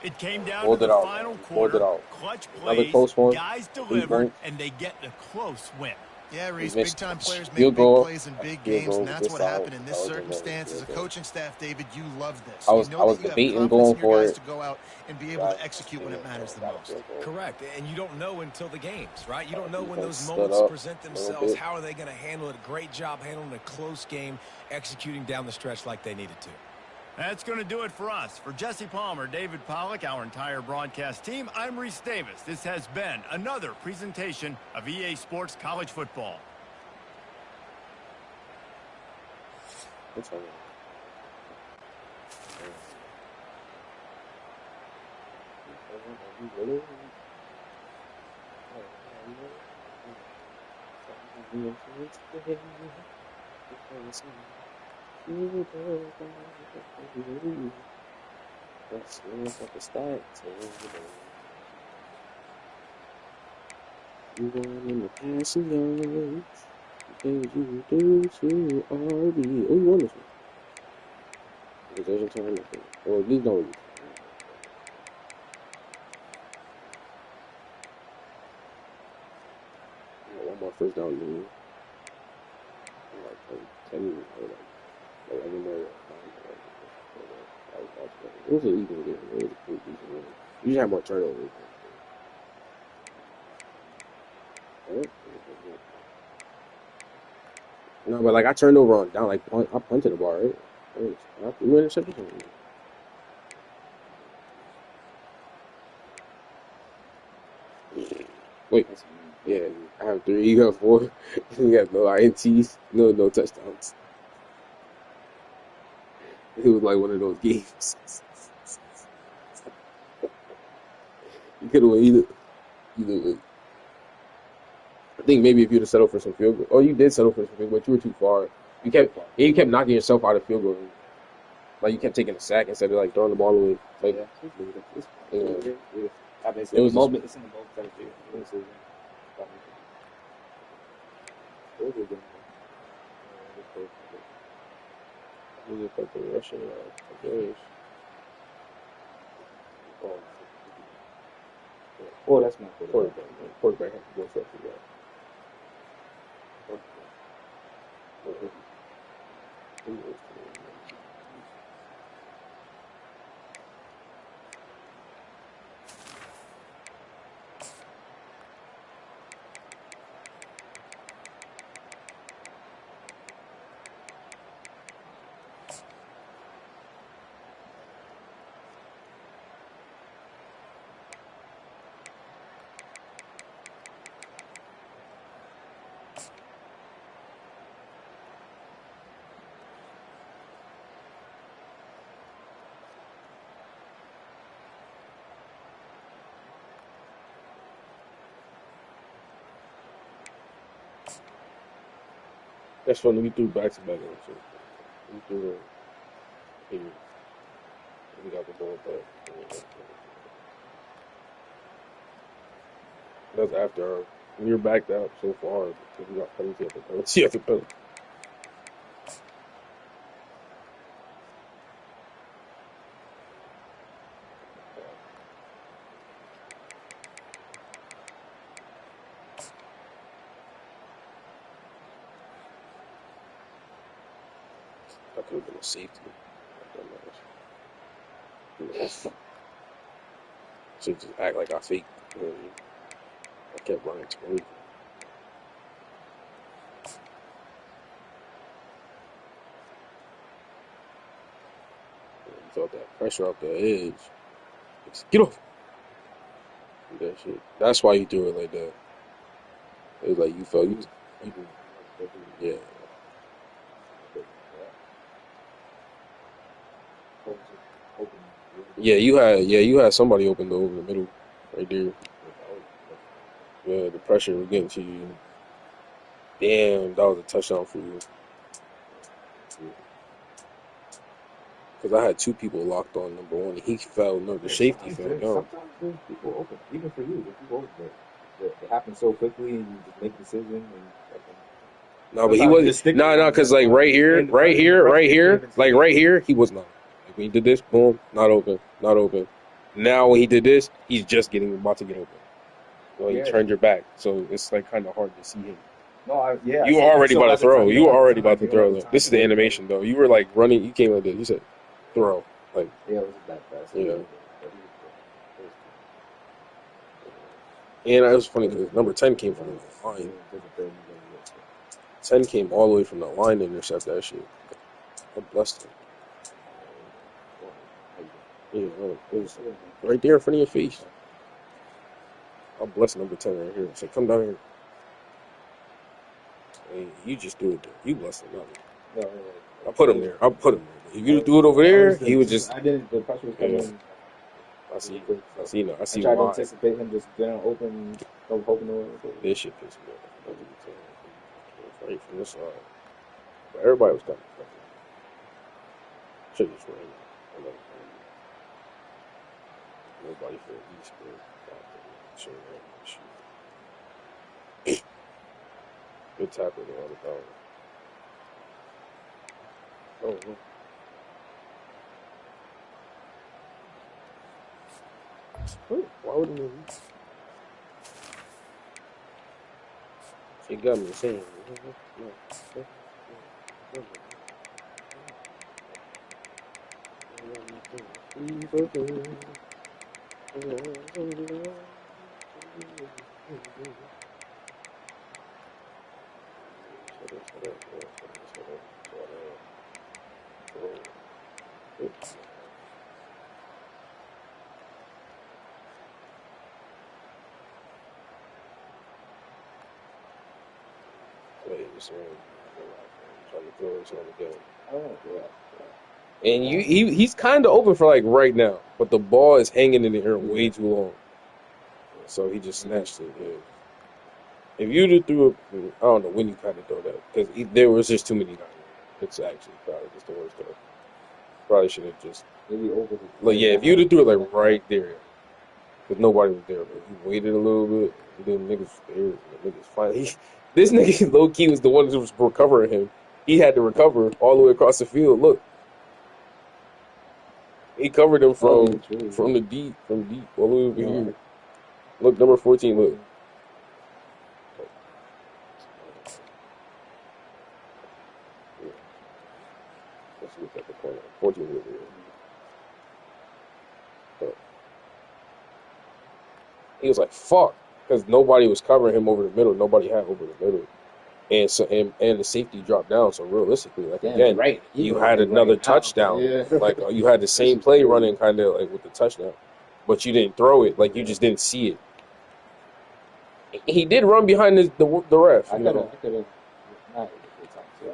It came down to the final quarter. Clutch plays, guys delivered, and they get a close win. Yeah, Reese, big-time players make big plays in big games, and that's what happened in this circumstance. As a coaching staff, David, you love this. I was debating going for it. To go out and be able to execute when it matters the most. Correct, and you don't know until the games, right? You don't know when those moments present themselves. How are they going to handle it? Great job handling a close game, executing down the stretch like they needed to. That's going to do it for us. For Jesse Palmer, David Pollack, our entire broadcast team, I'm Reese Davis. This has been another presentation of EA Sports College Football. That's like a stack. You want in the passing yards because you do to RB. Oh, you won this one. Possession time, or at least don't. One more first down, dude. Like 10 or like 11 more. It was an easy game. It was a pretty decent game. You just had more turnovers. No, but like I turned over on down, like I punted the ball, right? We were intercepted. Wait, yeah, I have 3, you got 4. You got no INTs, no touchdowns. It was like one of those games. You could have won either way. I think maybe if you'd have settled for some field goal. Oh, you did settle for some field goal, but you were too far. You kept knocking yourself out of field goal. Like you kept taking a sack instead of like throwing the ball away. Like it was moment. It's in the moment. Oh, that's my quarterback. Quarterback has to go for that. That's funny. We threw back to back. So we threw here. We got the ball back. That's after we were backed out so far because we got penalty after penalty after penalty. That could have been a safety. Should just act like I faked. I kept running to me. Felt that pressure off the edge. Get off! That shit. That's why you threw it like that. It was like you felt you. Yeah. You had somebody open over the middle, right there. Yeah, the pressure was getting to you. Damn, that was a touchdown for you. Because I had two people locked on number one. He fell. No, the safety fell. Sometimes there's people open, even for you. There's people open, but it happens so quickly, and you just make a decision. No, but he wasn't. No, because like right here, he was not. Like when he did this, boom, not open. Now when he did this, he's just about to get open. Well, he turned your back, so it's like kind of hard to see him. No, you were already about to throw. You were already about to throw. This is the animation, though. You were like running. You came like this. You said, throw. Like it was that fast. Yeah. And it was funny because number 10 came from the line. 10 came all the way from the line to intercept that shit. I blessed him. Yeah, it was right there in front of your face. I'll bless number 10 right here. Say, come down here. Hey, you just do it there. You blessed him, not me. No, I put him there. If you do it over there, he was just. I didn't. The pressure was coming. I see. I tried to anticipate him just getting open, hoping to. This shit pissed me off. Right from this side. But everybody was kind of fucking. Should just ran. Nobody for East, but good tackle there on the down. Oh, no. Why wouldn't he? She got me saying. And he's kind of open for like right now, but the ball is hanging in the air way too long, so he just snatched it. Yeah. If you'd threw it, I don't know when you kind of throw that because there was just too many guys. It's actually probably just the worst stuff. Probably should have just maybe over. Like yeah, if you'd have threw it like right there, because nobody was there, but you waited a little bit, and then niggas there, niggas finally. This nigga low key was the one who was recovering him. He had to recover all the way across the field. Look, he covered him from the deep, all the way over here. Look, number 14. Look. Let's look at the corner. 14 over here. He was like, "Fuck," because nobody was covering him over the middle. Nobody had over the middle. And so and the safety dropped down. So realistically, like again, you had another touchdown. Yeah. Like you had the same play running, kind of like with the touchdown, but you didn't throw it. Like you just didn't see it. He did run behind the ref.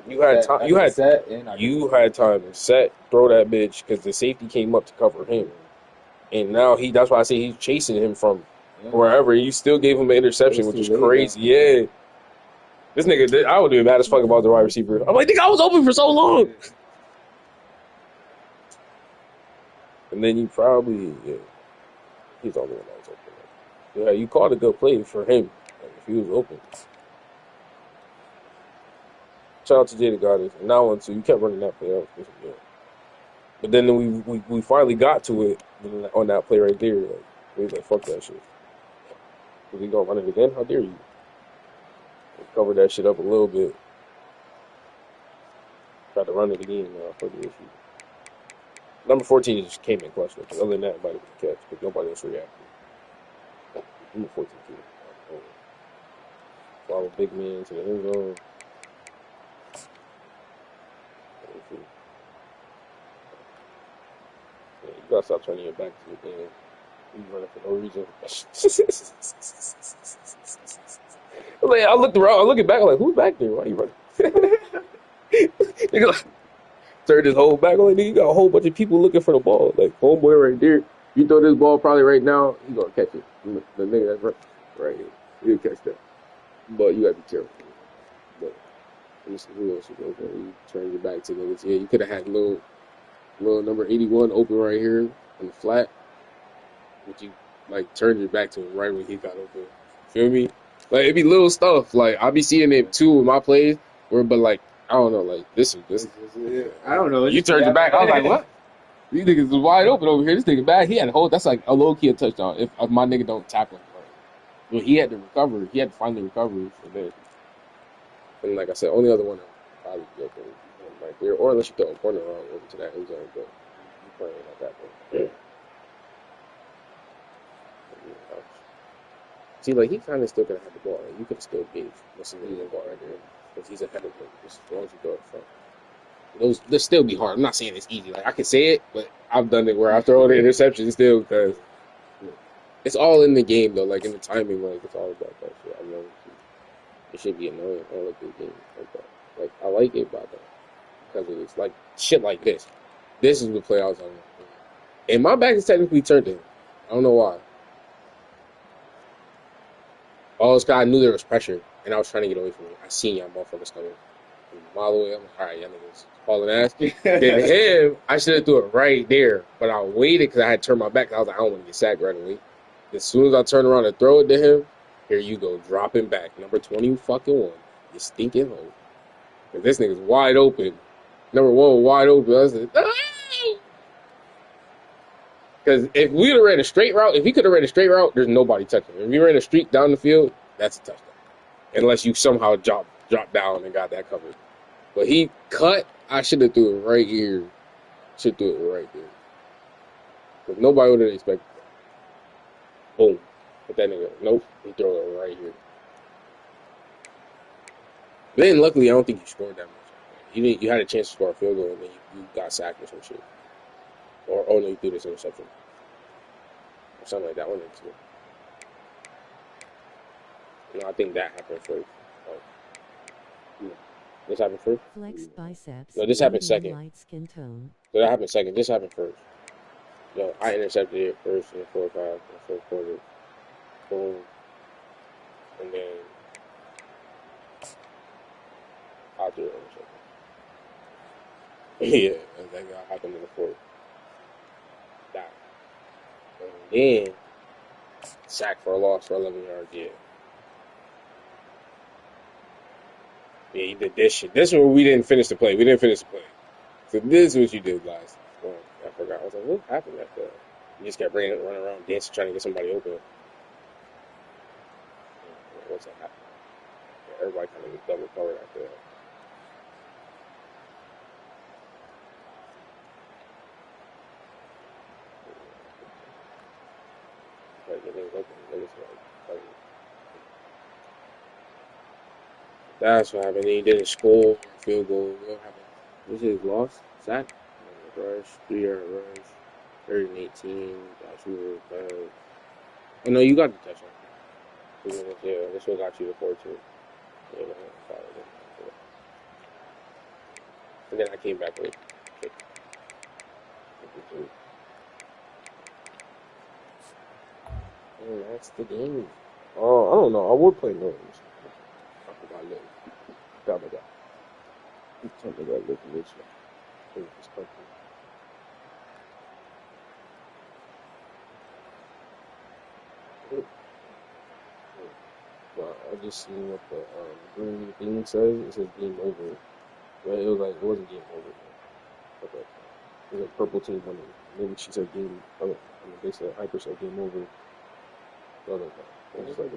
You had time. You had time to set, throw that bitch because the safety came up to cover him, and now that's why I say he's chasing him from wherever. You still gave him an interception, which is crazy. Yeah. This nigga, I would be mad as fuck about the wide receiver. I'm like, nigga, I was open for so long. And then you probably, he's the only one that was open. Yeah, you called a good play for him if he was open. Shout out to Qdagod. And now on, so you kept running that play out. But then we finally got to it on that play right there. Like, we was like, fuck that shit. Was he gonna run it again? How dare you? Covered that shit up a little bit. Tried to run it again for the issue. Number 14 just came in clutch. Other than that, nobody was catch, but nobody else reacted. Number 14 too. Follow big man to the end zone. Yeah, you gotta stop turning your back to the game. You running for no reason. Like, I looked around, I look back, I'm like, who's back there? Why are you running? Nigga, like, turned his whole back. I'm like, nigga, you got a whole bunch of people looking for the ball. Like, homeboy right there. You throw this ball probably right now, he gonna catch it. The nigga that's right here, he'll catch that. But you gotta be careful. But Who else was open? You turned your back to niggas. Yeah, you could have had little number 81 open right here in the flat, but you like turned your back to him right when he got open. Feel me? Like it'd be little stuff. Like I'll be seeing it too with my plays, but like I don't know, like this. I don't know. You turned your back. I was like, what? These niggas was wide open over here. This nigga back. He had a hold. That's like a low key touchdown. If my nigga don't tackle him, right? Well, he had to recover. He had to finally recover for that. And like I said, only other one I'll probably go for right there, or unless you throw a corner around over to that end zone, but you playing like that. But, yeah. See, like he kind of still could have had the ball. Like, you could have still gave Listen to the ball right there because he's ahead of him. Just as long as you throw it front. They'll still be hard. I'm not saying it's easy. Like I can say it, but I've done it where I throw the interception still because it's all in the game though. Like in the timing, like it's all about that shit. I know it should be annoying. I don't like this game like that. Like I like it about that because it's like shit like this. This is the play I was on. And my back is technically turned to him. I don't know why. Oh, it's because I knew there was pressure, and I was trying to get away from it. I seen y'all motherfuckers coming from a mile away. I'm like, all right, y'all niggas hauling ass. Then him, I should have threw it right there, but I waited because I had turned my back. I was like, I don't want to get sacked right away. As soon as I turn around and throw it to him, here you go, dropping back. Number 20 fucking 1. You stinking hole. And this nigga's wide open. Number 1 wide open. I was like, because if we would have ran a straight route, if he could have ran a straight route, there's nobody touching him. If we ran a streak down the field, that's a touchdown. Unless you somehow drop down and got that covered. But he cut, I should have threw it right here. Should threw it right there. Because nobody would have expected that. Boom. But that nigga, nope, he threw it right here. Then luckily, I don't think you scored that much. You had a chance to score a field goal and then you got sacked or some shit. Or no, you threw this interception. Or something like that one too. No, I think that happened first. This happened first? Flexed biceps. No, this happened second. Light skin tone. So that happened second. This happened first. No, I intercepted it first in the 4-5 in the first quarter. Boom. And then I threw it interception. Yeah, that happened in the fourth. That. And then sack for a loss for 11 yards. Yeah. Yeah, you did this shit. This is where we didn't finish the play. So this is what you did last. Well, I forgot. I was like, what happened after that? You just kept running around, dancing, trying to get somebody open. What's that happen? Yeah, everybody kind of double covered after that. That's what happened. He didn't score, field goal. What happened? Was it lost? Sack? Rush, 3-yard rush, 3rd and 18. Oh no, you got the touchdown. Yeah, this one got you the 4-2. Yeah, and then I came back with it. And that's the game. Oh, I don't know. I would play Norris. I forgot that. Got my guy. Something like that. This country. Well, I just seen what the green thing says. It says game over. But it was like, it wasn't game over. Okay. It was a purple team winning. Maybe she said game. I mean, they said Hyper said game over. So it was like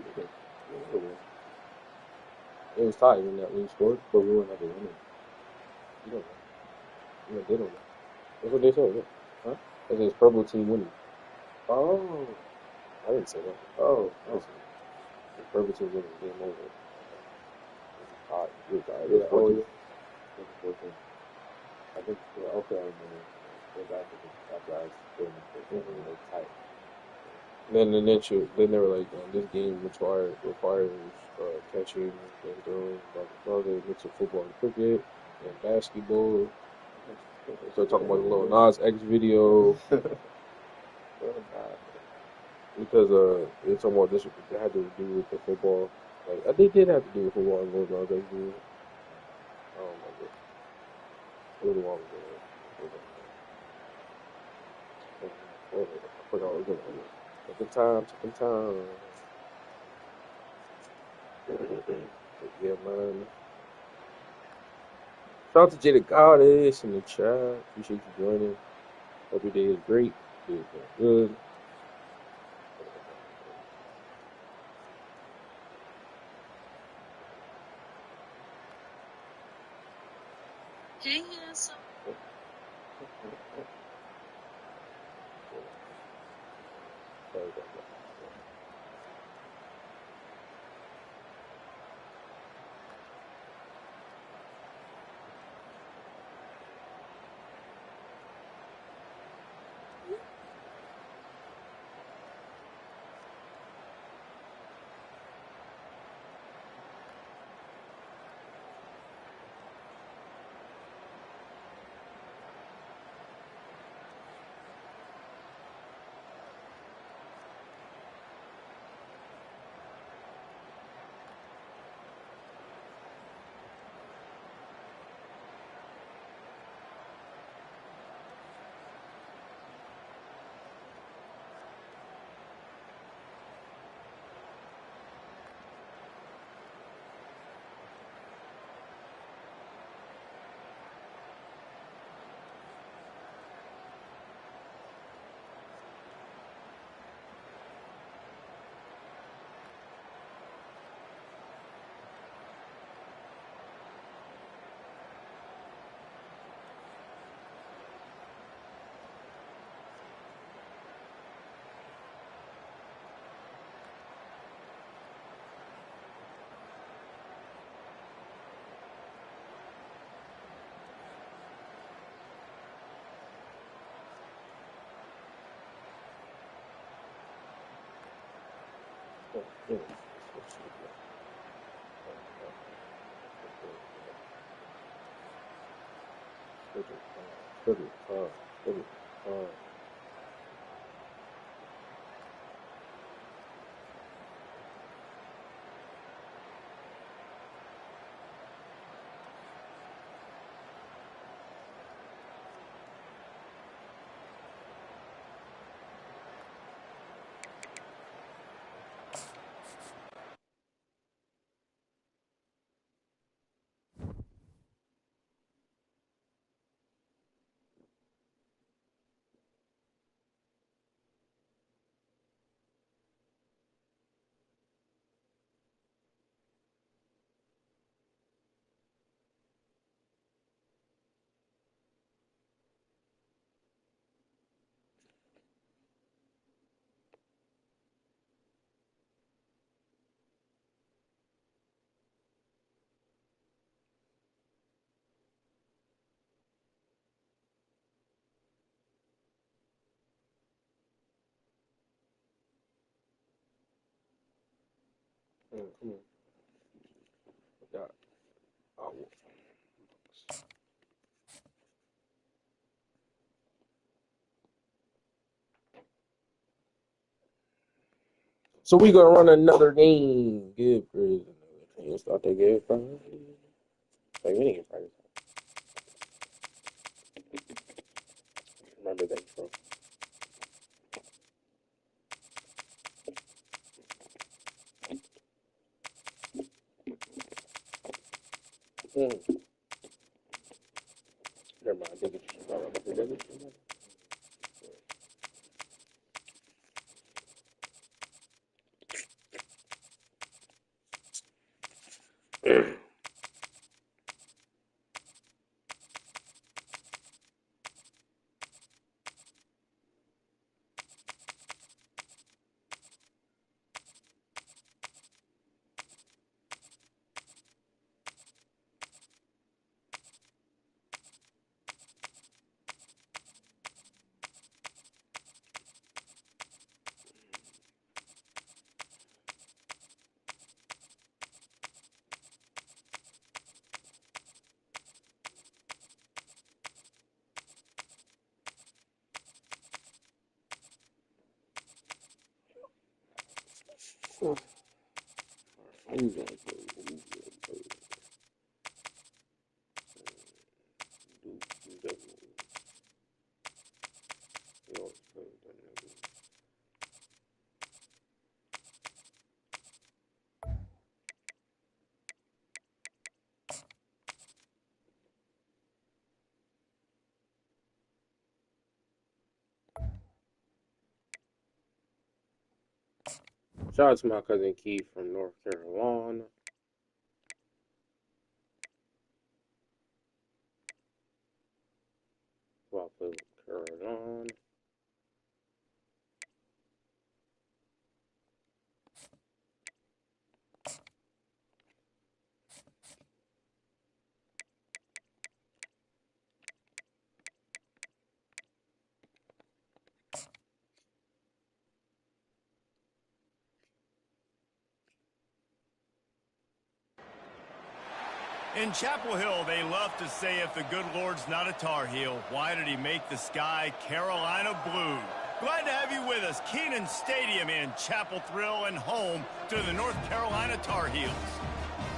it was tied when that we scored, but we weren't having winning. You don't know. You know, they don't know. That's what they said, yeah. Huh? It says purple team winning. Oh. I didn't say that. Oh. The purple team winning, game over. You're tied. Yeah, oh, yeah. I think, yeah, okay, I remember. After I was doing it, tight. Then they were like, this game requires catching and throwing, blah, they mix of football and cricket and basketball. So talking about the little Nas X video. Because they're talking about this, it had to do with the football. Like, they did have to do with football and Lil Nas X video. I don't remember. Really long ago. I forgot what was going on. Taking time. Yeah, man. Shout out to Qdagod in the chat. Appreciate you joining. Hope your day is great. Good. Hey, handsome. Come on. Got. Oh. So we gonna run another game. Give prison. You start that game from. Like we didn't get practice. Remember that from. Never mind. I think it's just Shout out to my cousin Keith from North Carolina. Well, I put Carolina. In Chapel Hill, they love to say if the good Lord's not a Tar Heel, why did he make the sky Carolina blue? Glad to have you with us. Qs.ent Stadium in Chapel Thrill and home to the North Carolina Tar Heels.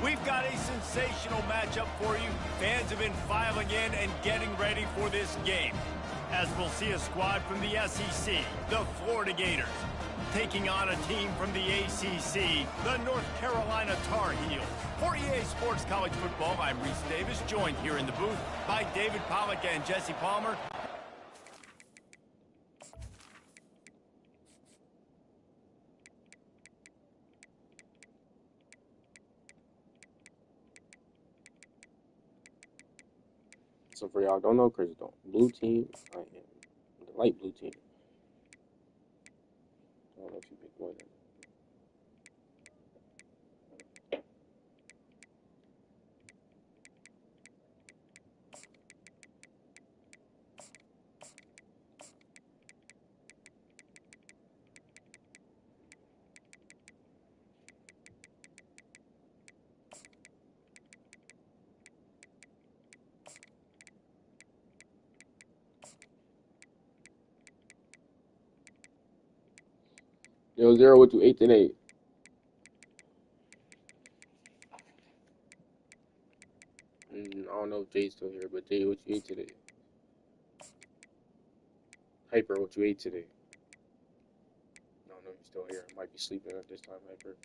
We've got a sensational matchup for you. Fans have been filing in and getting ready for this game, as we'll see a squad from the SEC, the Florida Gators, taking on a team from the ACC, the North Carolina Tar Heels. For EA Sports College Football, I'm Reese Davis, joined here in the booth by David Pollack and Jesse Palmer. So for y'all don't know, crazy don't. Blue team, I am the light blue team. I don't know if you picked more than. Yo, 0 went to 8 and 8. I don't know if Jay's still here, but Jay, what you ate today? Hyper, what you ate today? I don't know if you're still here. Might be sleeping at this time, Hyper.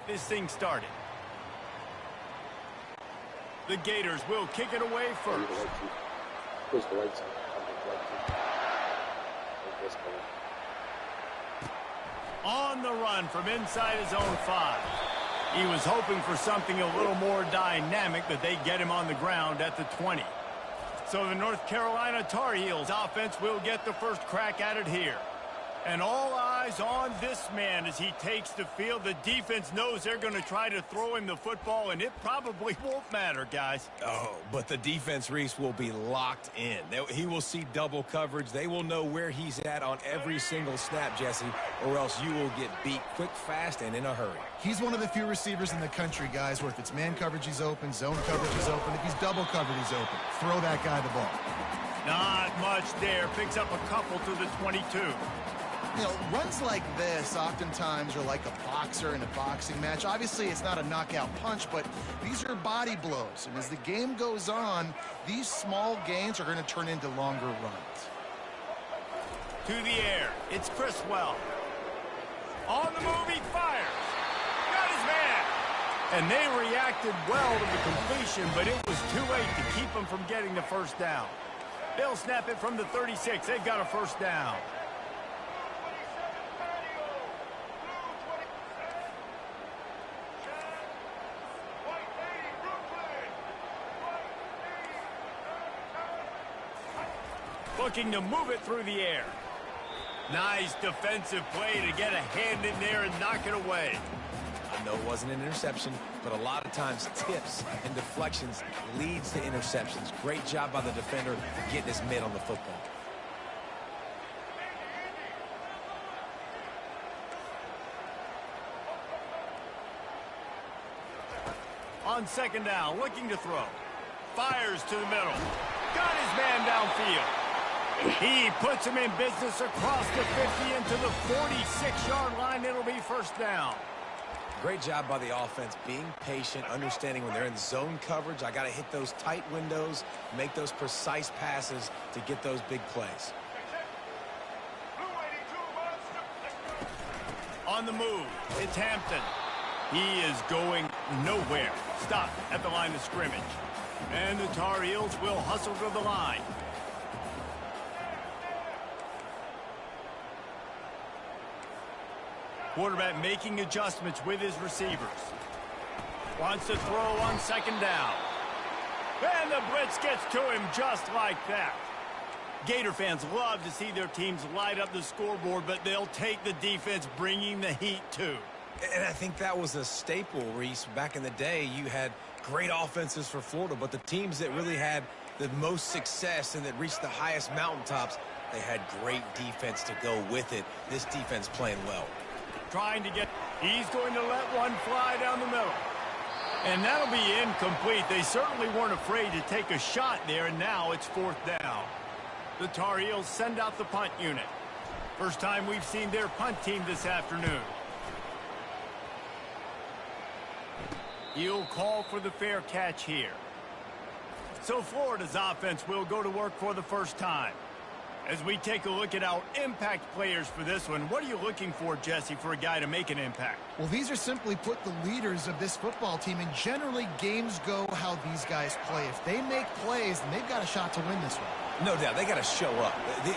Get this thing started. The Gators will kick it away first. Push the right side. On the run from inside his own 5. He was hoping for something a little more dynamic, but they get him on the ground at the 20. So the North Carolina Tar Heels offense will get the first crack at it here. And all eyes on this man as he takes the field. The defense knows they're going to try to throw him the football, and it probably won't matter, guys. Oh, but the defense, Reese, will be locked in. He will see double coverage. They will know where he's at on every single snap, Jesse, or else you will get beat quick, fast, and in a hurry. He's one of the few receivers in the country, guys, where if it's man coverage, he's open, zone coverage is open. If he's double covered, he's open. Throw that guy the ball. Not much there. Picks up a couple to the 22. You know, runs like this oftentimes are like a boxer in a boxing match. Obviously, it's not a knockout punch, but these are body blows. And as the game goes on, these small gains are going to turn into longer runs. To the air. It's Criswell. On the move, he fires. Got his man. And they reacted well to the completion, but it was too late to keep them from getting the first down. They'll snap it from the 36. They've got a first down. Looking to move it through the air. Nice defensive play to get a hand in there and knock it away. I know it wasn't an interception, but a lot of times tips and deflections leads to interceptions. Great job by the defender getting his mitt on the football. On second down, looking to throw. fires to the middle. Got his man downfield. He puts him in business across the 50 into the 46-yard line. It'll be first down. Great job by the offense, being patient, understanding when they're in zone coverage, I got to hit those tight windows, make those precise passes to get those big plays. On the move, it's Hampton. He is going nowhere. Stop at the line of scrimmage. And the Tar Heels will hustle to the line. Quarterback making adjustments with his receivers. Wants to throw on second down. And the blitz gets to him just like that. Gator fans love to see their teams light up the scoreboard, but they'll take the defense bringing the heat too. And I think that was a staple, Reese. Back in the day, you had great offenses for Florida, but the teams that really had the most success and that reached the highest mountaintops, they had great defense to go with it. This defense playing well. Trying to get, he's going to let one fly down the middle. And that'll be incomplete. They certainly weren't afraid to take a shot there, and now it's fourth down. The Tar Heels send out the punt unit. First time we've seen their punt team this afternoon. He'll call for the fair catch here. So Florida's offense will go to work for the first time. As we take a look at our impact players for this one, what are you looking for, Jesse, for a guy to make an impact? Well, these are simply put the leaders of this football team, and generally games go how these guys play. If they make plays, then they've got a shot to win this one. No doubt, they got to show up.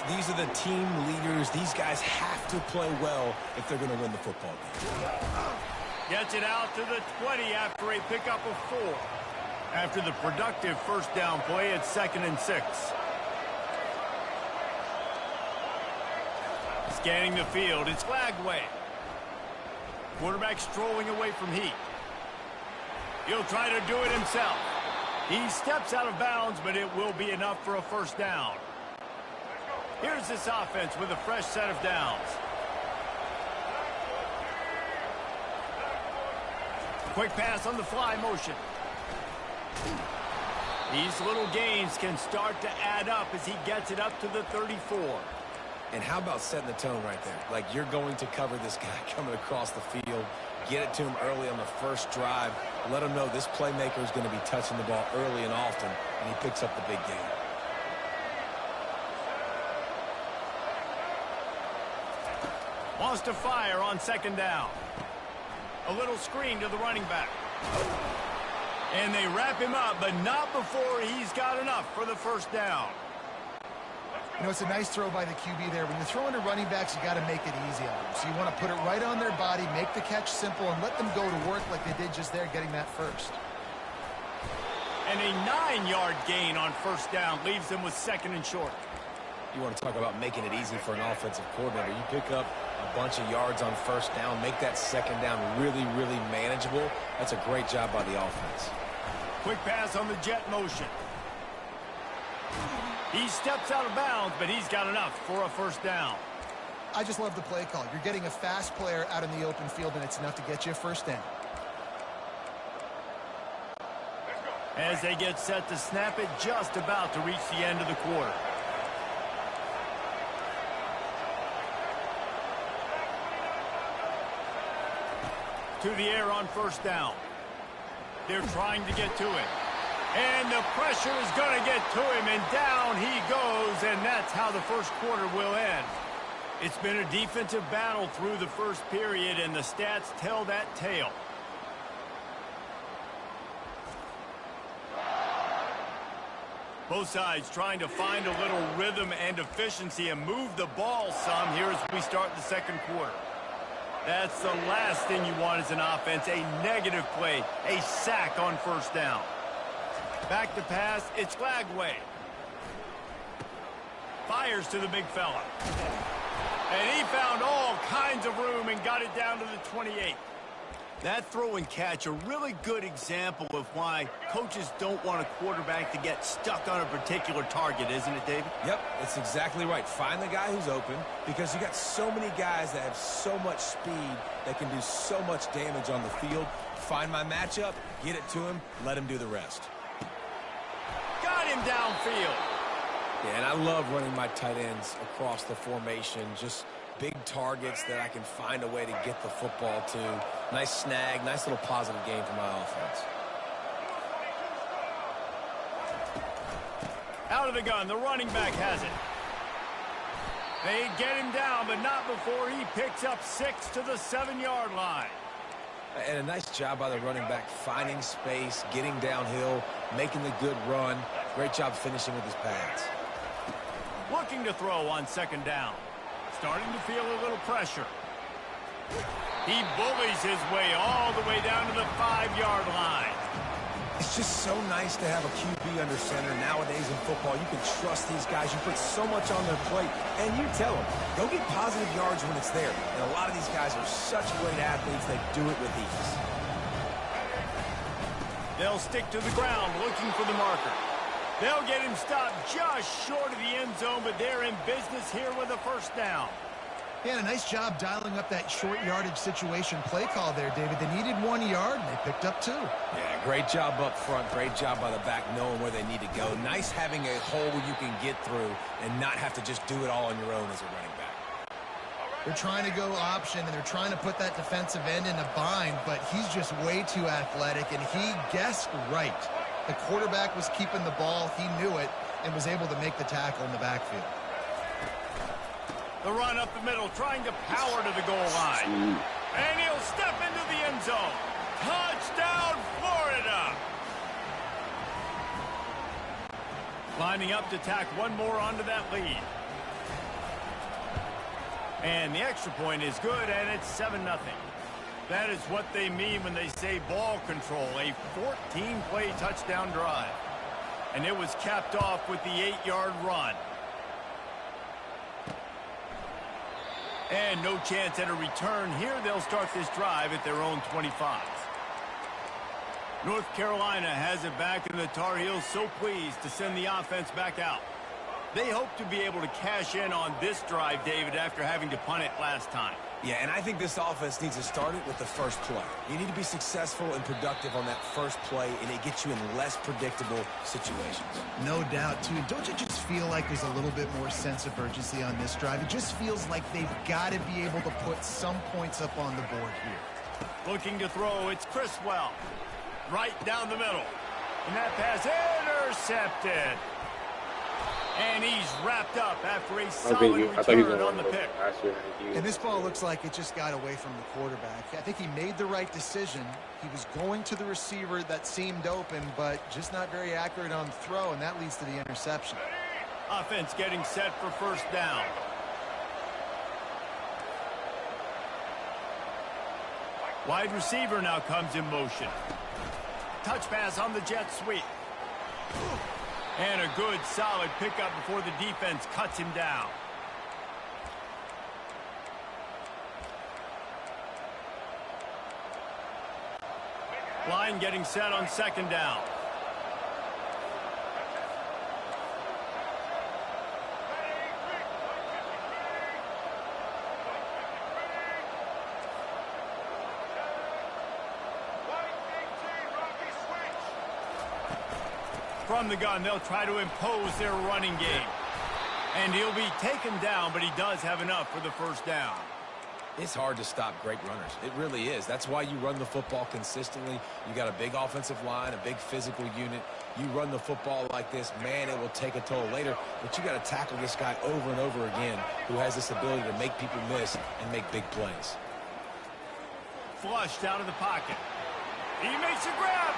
These are the team leaders. These guys have to play well if they're going to win the football game. Gets it out to the 20 after a pickup of 4. After the productive first down play, it's 2nd and 6. Scanning the field, it's Lagway. Quarterback strolling away from heat. He'll try to do it himself. He steps out of bounds, but it will be enough for a first down. Here's this offense with a fresh set of downs. Quick pass on the fly motion. These little gains can start to add up as he gets it up to the 34. And how about setting the tone right there? Like, you're going to cover this guy coming across the field, get it to him early on the first drive, let him know this playmaker is going to be touching the ball early and often, and he picks up the big game. Wants to fire on second down. A little screen to the running back. And they wrap him up, but not before he's got enough for the first down. You know, it's a nice throw by the QB there. When you're throwing to running backs, you got to make it easy on them. So you want to put it right on their body, make the catch simple, and let them go to work like they did just there, getting that first. And a 9-yard gain on first down leaves them with 2nd and short. You want to talk about making it easy for an offensive coordinator. You pick up a bunch of yards on first down, make that second down really, really manageable. That's a great job by the offense. Quick pass on the jet motion. He steps out of bounds, but he's got enough for a first down. I just love the play call. You're getting a fast player out in the open field, and it's enough to get you a first down. As they get set to snap it, just about to reach the end of the quarter. To the air on first down. They're trying to get to it. And the pressure is going to get to him, and down he goes, and that's how the first quarter will end. It's been a defensive battle through the first period, and the stats tell that tale. Both sides trying to find a little rhythm and efficiency and move the ball some here as we start the second quarter. That's the last thing you want as an offense, a negative play, a sack on first down. Back to pass, it's Lagway. Fires to the big fella. And he found all kinds of room and got it down to the 28. That throw and catch, a really good example of why coaches don't want a quarterback to get stuck on a particular target, isn't it, David? Yep, that's exactly right. Find the guy who's open, because you got so many guys that have so much speed that can do so much damage on the field. Find my matchup, get it to him, let him do the rest. him downfield. Yeah, and I love running my tight ends across the formation. Just big targets that I can find a way to get the football to. Nice snag, nice little positive game for my offense. Out of the gun, the running back has it. They get him down, but not before he picks up 6 to the 7-yard line. And a nice job by the running back finding space, getting downhill, making the good run. Great job finishing with his pads. Looking to throw on 2nd down. Starting to feel a little pressure. He bullies his way all the way down to the 5-yard line. It's just so nice to have a QB under center. Nowadays in football, you can trust these guys. You put so much on their plate, and you tell them, go get positive yards when it's there. And a lot of these guys are such great athletes, they do it with ease. They'll stick to the ground looking for the marker. They'll get him stopped just short of the end zone, but they're in business here with a 1st down. Yeah, a nice job dialing up that short yardage situation play call there, David. They needed 1 yard, and they picked up 2. Yeah, great job up front. Great job by the back knowing where they need to go. Nice having a hole you can get through and not have to just do it all on your own as a running back. They're trying to go option, and they're trying to put that defensive end in a bind, but he's just way too athletic, and he guessed right. The quarterback was keeping the ball. He knew it and was able to make the tackle in the backfield. The run up the middle, trying to power to the goal line. And he'll step into the end zone. Touchdown, Florida! Lining up to tack one more onto that lead. And the extra point is good, and it's 7-0. That is what they mean when they say ball control, a 14-play touchdown drive. And it was capped off with the 8-yard run. And no chance at a return here. They'll start this drive at their own 25. North Carolina has it back, and the Tar Heels so pleased to send the offense back out. They hope to be able to cash in on this drive, David, after having to punt it last time. Yeah, and I think this offense needs to start it with the first play. You need to be successful and productive on that first play, and it gets you in less predictable situations. No doubt, too. Don't you just feel like there's a little bit more sense of urgency on this drive? It just feels like they've got to be able to put some points up on the board here. Looking to throw, it's Criswell. Right down the middle. And that pass intercepted. And he's wrapped up after a solid return on the pick. And this ball looks like it just got away from the quarterback. I think he made the right decision. He was going to the receiver that seemed open, but just not very accurate on the throw, and that leads to the interception. Offense getting set for 1st down. Wide receiver now comes in motion. Touch pass on the jet sweep. And a good, solid pickup before the defense cuts him down. Line getting set on 2nd down. From the gun, they'll try to impose their running game. And he'll be taken down, but he does have enough for the 1st down. It's hard to stop great runners. It really is. That's why you run the football consistently. You got a big offensive line, a big physical unit. You run the football like this, man, it will take a toll later. But you got to tackle this guy over and over again who has this ability to make people miss and make big plays. Flushed out of the pocket. He makes a grab.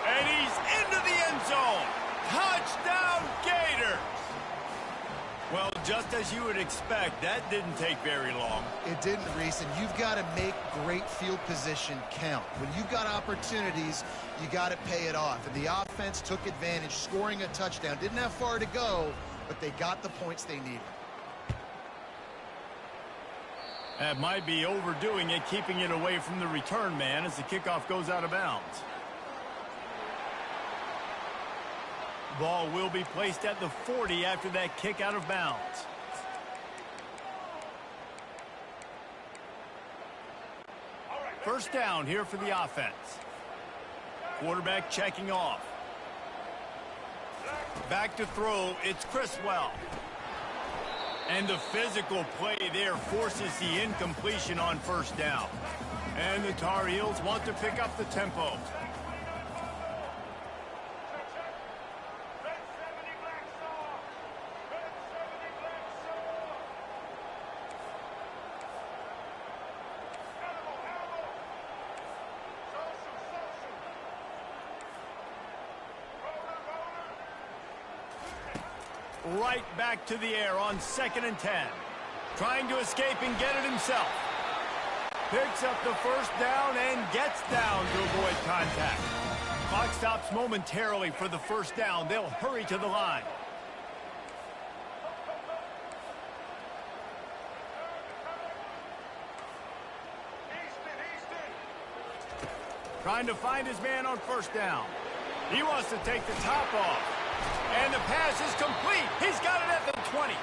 And he's into the end zone. Touchdown, Gators. Well, just as you would expect, that didn't take very long. It didn't, Reese, and you've got to make great field position count. When you've got opportunities, you got to pay it off. And the offense took advantage, scoring a touchdown. Didn't have far to go, but they got the points they needed. That might be overdoing it, keeping it away from the return man as the kickoff goes out of bounds. Ball will be placed at the 40 after that kick out of bounds. First down here for the offense. Quarterback checking off. Back to throw, it's Criswell. And the physical play there forces the incompletion on first down. And the Tar Heels want to pick up the tempo. Right back to the air on 2nd and 10. Trying to escape and get it himself. Picks up the first down and gets down to avoid contact. Clock stops momentarily for the first down. They'll hurry to the line. Trying to find his man on first down. He wants to take the top off. And the pass is complete. He's got it at the 20.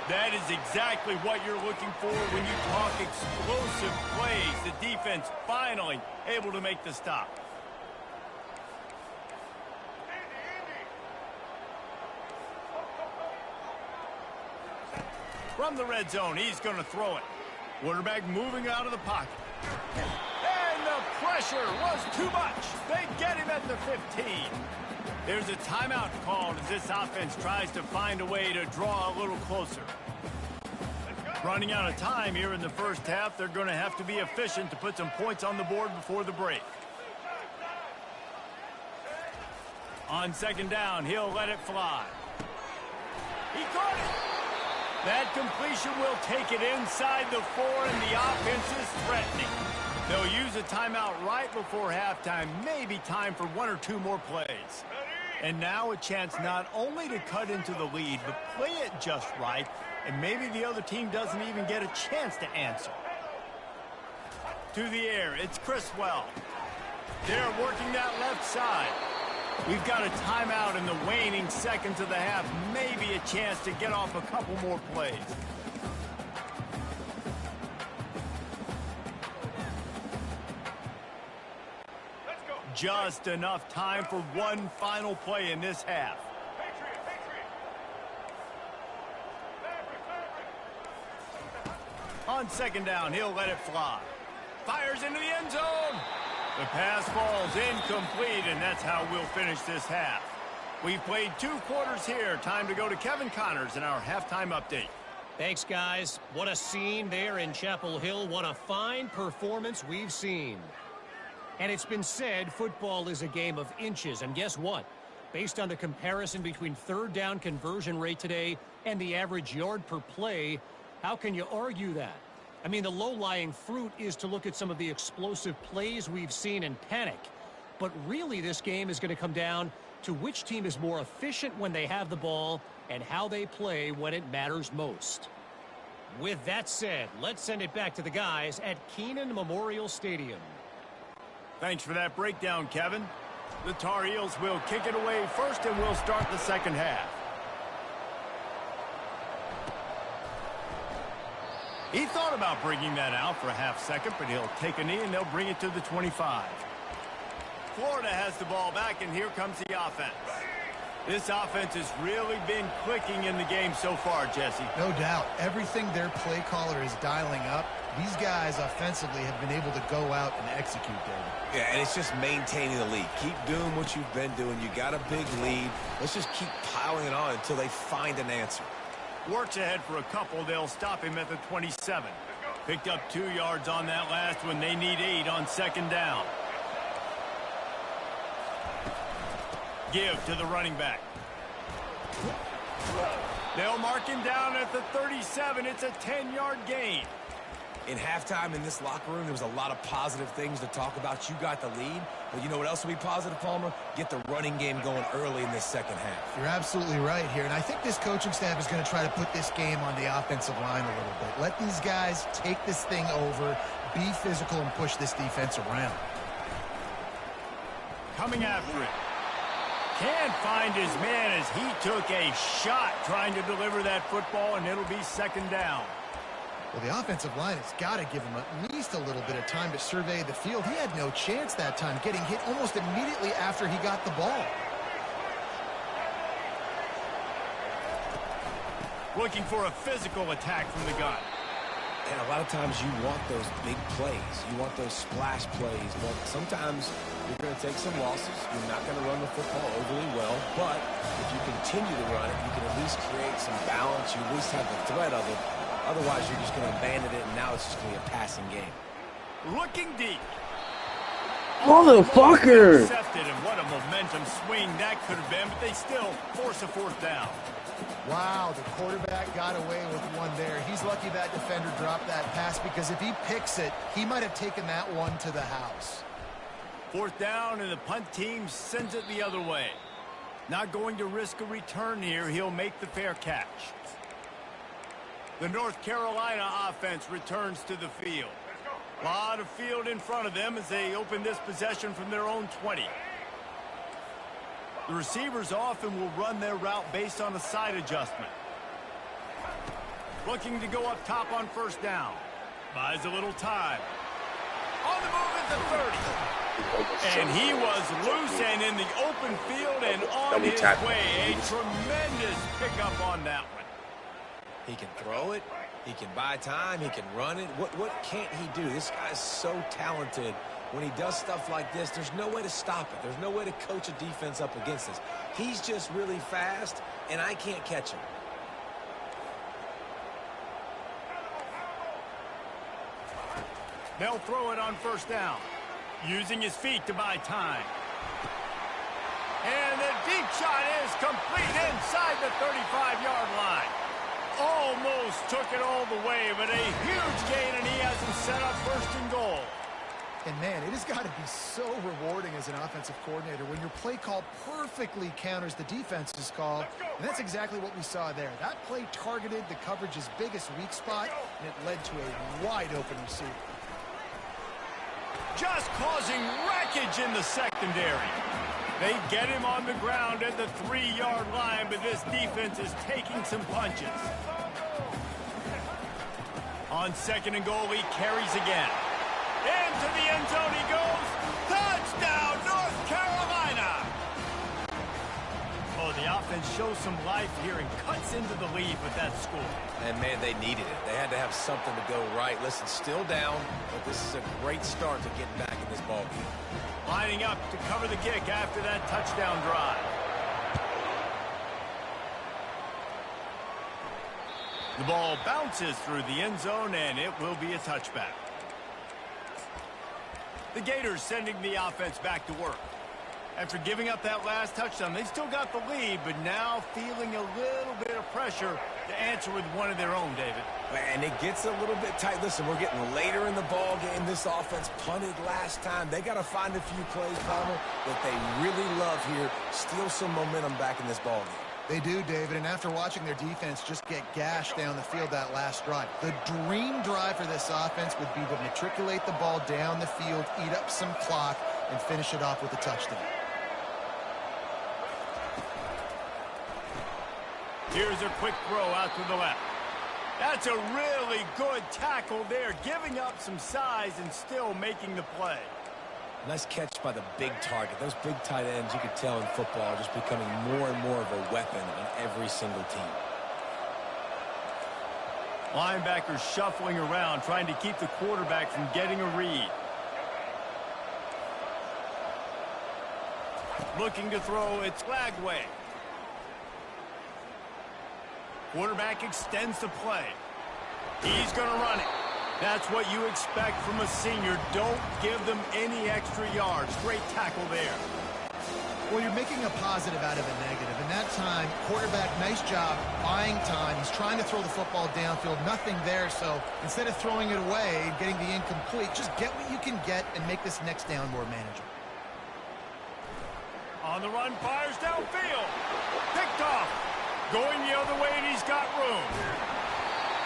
That is exactly what you're looking for when you talk explosive plays. The defense finally able to make the stop. From the red zone, he's going to throw it. Quarterback moving out of the pocket. And the pressure was too much. They get him at the 15. There's a timeout called as this offense tries to find a way to draw a little closer. Running out of time here in the first half, they're going to have to be efficient to put some points on the board before the break. On 2nd down, he'll let it fly. He caught it. That completion will take it inside the 4, and the offense is threatening. They'll use a timeout right before halftime, maybe time for 1 or 2 more plays. And now a chance not only to cut into the lead, but play it just right, and maybe the other team doesn't even get a chance to answer. To the air, it's Criswell. They're working that left side. We've got a timeout in the waning seconds of the half, maybe a chance to get off a couple more plays. Just enough time for one final play in this half. On 2nd down, he'll let it fly. Fires into the end zone. The pass falls incomplete, and that's how we'll finish this half. We've played 2 quarters here. Time to go to Kevin Connors in our halftime update. Thanks, guys. What a scene there in Chapel Hill. What a fine performance we've seen. And it's been said football is a game of inches. And guess what? Based on the comparison between 3rd down conversion rate today and the average yard per play, how can you argue that? I mean, the low-lying fruit is to look at some of the explosive plays we've seen and panic. But really, this game is going to come down to which team is more efficient when they have the ball and how they play when it matters most. With that said, let's send it back to the guys at Kenan Memorial Stadium. Thanks for that breakdown, Kevin. The Tar Heels will kick it away first, and we'll start the second half. He thought about bringing that out for a half second, but he'll take a knee, and they'll bring it to the 25. Florida has the ball back, and here comes the offense. This offense has really been clicking in the game so far, Jesse. No doubt. Everything their play caller is dialing up, these guys offensively have been able to go out and execute, David. Yeah, and it's just maintaining the lead. Keep doing what you've been doing. You got a big lead. Let's just keep piling it on until they find an answer. Works ahead for a couple. They'll stop him at the 27. Picked up 2 yards on that last one. They need 8 on 2nd down. Give to the running back. They'll mark him down at the 37. It's a 10-yard gain. In halftime in this locker room, there was a lot of positive things to talk about. You got the lead, but you know what else will be positive, Palmer? Get the running game going early in this second half. You're absolutely right here, and I think this coaching staff is going to try to put this game on the offensive line a little bit. Let these guys take this thing over, be physical, and push this defense around. Coming after it. Can't find his man as he took a shot trying to deliver that football, and it'll be 2nd down. Well, the offensive line has got to give him at least a little bit of time to survey the field. He had no chance that time, getting hit almost immediately after he got the ball. looking for a physical attack from the gun. And a lot of times you want those big plays. You want those splash plays. But sometimes you're going to take some losses. You're not going to run the football overly well. But if you continue to run it, you can at least create some balance. You at least have the threat of it. Otherwise, you're just going to abandon it, and now it's just going to be a passing game. Looking deep. Motherfucker! Intercepted, and what a momentum swing that could have been, but they still force a 4th down. Wow, the quarterback got away with one there. He's lucky that defender dropped that pass, because if he picks it, he might have taken that one to the house. 4th down, and the punt team sends it the other way. Not going to risk a return here. He'll make the fair catch. The North Carolina offense returns to the field. A lot of field in front of them as they open this possession from their own 20. The receivers often will run their route based on a side adjustment. Looking to go up top on 1st down. Buys a little time. On the move at the 30. And he was loose and in the open field and on his way. A tremendous pickup on that one. He can throw it. He can buy time. He can run it. What can't he do? This guy's so talented. When he does stuff like this, there's no way to stop it. There's no way to coach a defense up against this. He's just really fast, and I can't catch him. They'll throw it on 1st down, using his feet to buy time. And the deep shot is complete inside the 35-yard line. Almost took it all the way, but a huge gain, and he has him set up 1st and goal. And, man, it has got to be so rewarding as an offensive coordinator when your play call perfectly counters the defense's call. And that's exactly what we saw there. That play targeted the coverage's biggest weak spot, and it led to a wide-open receiver. Just causing wreckage in the secondary. They get him on the ground at the 3-yard line, but this defense is taking some punches. On 2nd and goal, he carries again. Into the end zone he goes. Touchdown, North Carolina! Oh, the offense shows some life here and cuts into the lead with that score. And, man, they needed it. They had to have something to go right. Listen, still down, but this is a great start to getting back in this ballgame. Lining up to cover the kick after that touchdown drive. The ball bounces through the end zone, and it will be a touchback. The Gators sending the offense back to work. After giving up that last touchdown, they still got the lead, but now feeling a little bit of pressure to answer with one of their own, David. And it gets a little bit tight. Listen, we're getting later in the ball game. This offense punted last time. They got to find a few plays, Palmer, that they really love here. Steal some momentum back in this ball game. They do, David, and after watching their defense just get gashed down the field that last drive, the dream drive for this offense would be to matriculate the ball down the field, eat up some clock, and finish it off with a touchdown. Here's a quick throw out to the left. That's a really good tackle there, giving up some size and still making the play. Nice catch by the big target. Those big tight ends, you could tell in football, are just becoming more and more of a weapon on every single team. Linebackers shuffling around, trying to keep the quarterback from getting a read. Looking to throw, it's Lagway. Quarterback extends the play. He's going to run it. That's what you expect from a senior. Don't give them any extra yards. Great tackle there. Well, you're making a positive out of a negative. And that time, quarterback, nice job buying time. He's trying to throw the football downfield. Nothing there. So instead of throwing it away and getting the incomplete, just get what you can get and make this next down more manageable. On the run, fires downfield. Picked off. Going the other way, and he's got room.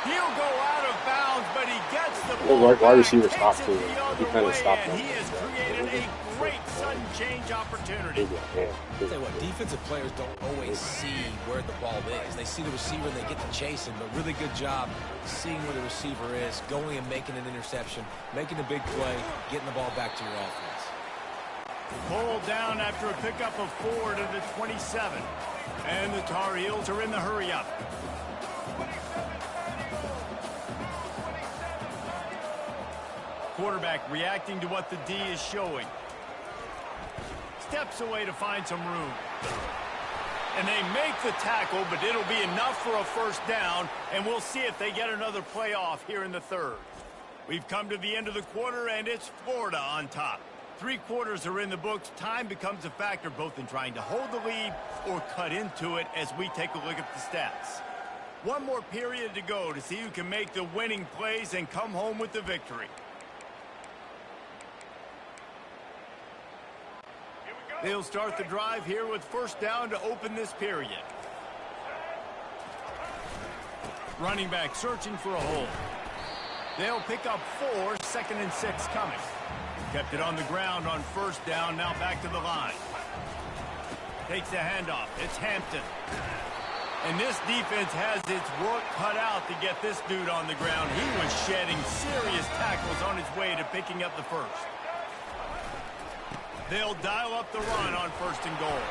He'll go out of bounds, but he gets the ball back, wide receiver takes stopped it too. the He other kind of way, stopped and him. he has created a great sudden change opportunity. I'll tell you what, defensive players don't always see where the ball is. They see the receiver and they get to chasing, but really good job seeing where the receiver is, going and making an interception, making a big play, getting the ball back to your offense. Pulled down after a pickup of 4 to the 27. And the Tar Heels are in the hurry-up. quarterback reacting to what the D is showing. Steps away to find some room. And they make the tackle, but it'll be enough for a first down, and we'll see if they get another play off here in the third. We've come to the end of the quarter, and it's Florida on top. 3 quarters are in the books. Time becomes a factor both in trying to hold the lead or cut into it as we take a look at the stats. One more period to go to see who can make the winning plays and come home with the victory. They'll start the drive here with first down to open this period. Running back searching for a hole. They'll pick up 4, 2nd and 6 coming. Kept it on the ground on first down, now back to the line. Takes the handoff. It's Hampton. And this defense has its work cut out to get this dude on the ground. He was shedding serious tackles on his way to picking up the first. They'll dial up the run on 1st and goal.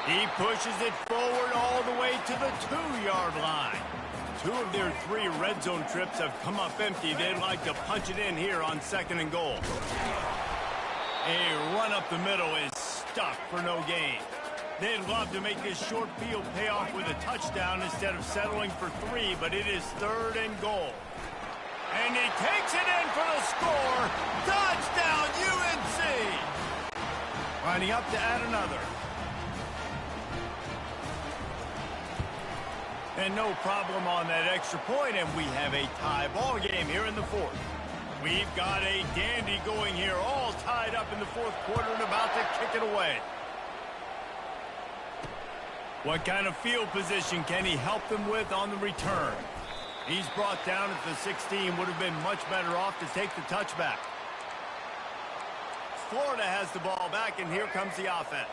He pushes it forward all the way to the 2-yard line. 2 of their 3 red zone trips have come up empty. They'd like to punch it in here on 2nd and goal. A run up the middle is stuck for no gain. They'd love to make this short field pay off with a touchdown instead of settling for 3, but it is 3rd and goal. And he takes it in for the score. Touchdown, UNC! Lining up to add another. And no problem on that extra point, and we have a tie ball game here in the 4th. We've got a dandy going here, all tied up in the 4th quarter and about to kick it away. What kind of field position can he help them with on the return? He's brought down at the 16, would have been much better off to take the touchback. Florida has the ball back, and here comes the offense.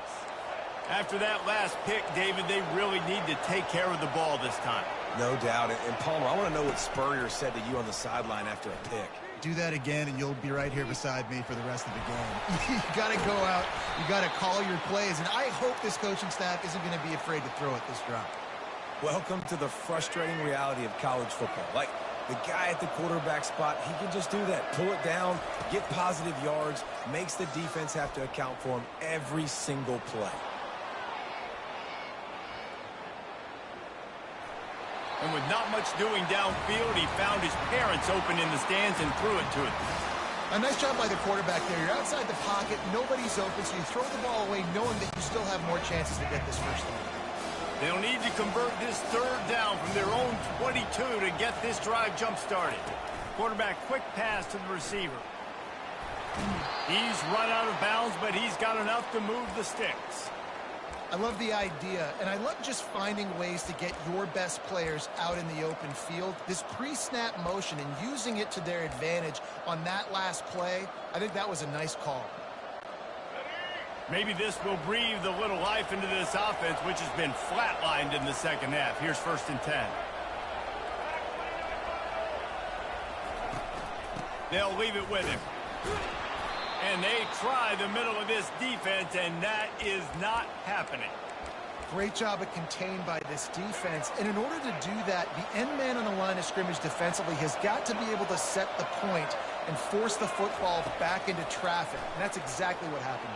After that last pick, David, they really need to take care of the ball this time. No doubt. And Palmer, I want to know what Spurrier said to you on the sideline after a pick. Do that again, and you'll be right here beside me for the rest of the game. You got to go out. You got to call your plays, and I hope this coaching staff isn't going to be afraid to throw it this drive. Welcome to the frustrating reality of college football. Like, the guy at the quarterback spot, he can just do that. Pull it down, get positive yards, makes the defense have to account for him every single play. And with not much doing downfield, he found his parents open in the stands and threw it to it. A nice job by the quarterback there. You're outside the pocket, nobody's open, so you throw the ball away knowing that you still have more chances to get this first down. They'll need to convert this 3rd down from their own 22 to get this drive jump-started. Quarterback quick pass to the receiver. He's run out of bounds, but he's got enough to move the sticks. I love the idea, and I love just finding ways to get your best players out in the open field. This pre-snap motion and using it to their advantage on that last play, I think that was a nice call. Maybe this will breathe a little life into this offense, which has been flatlined in the 2nd half. Here's 1st and 10. They'll leave it with him. And they try the middle of this defense, and that is not happening. Great job of contained by this defense. And in order to do that, the end man on the line of scrimmage defensively has got to be able to set the point and force the football back into traffic. And that's exactly what happened.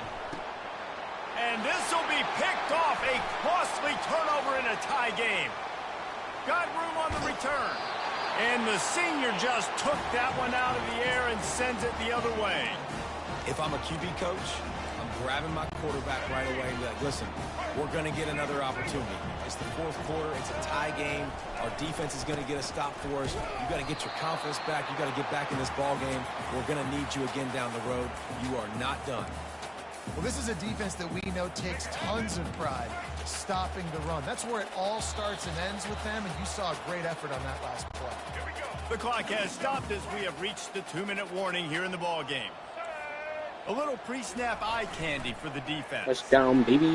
And this will be picked off. A costly turnover in a tie game. Got room on the return. And the senior just took that one out of the air and sends it the other way. If I'm a QB coach, I'm grabbing my quarterback right away and be like, listen, we're going to get another opportunity. It's the 4th quarter. It's a tie game. Our defense is going to get a stop for us. You got to get your confidence back. You got to get back in this ball game. We're going to need you again down the road. You are not done. Well, this is a defense that we know takes tons of pride stopping the run. That's where it all starts and ends with them, and you saw a great effort on that last play. The clock has stopped as we have reached the 2-minute warning here in the ball game. A little pre-snap eye candy for the defense. Touchdown, baby.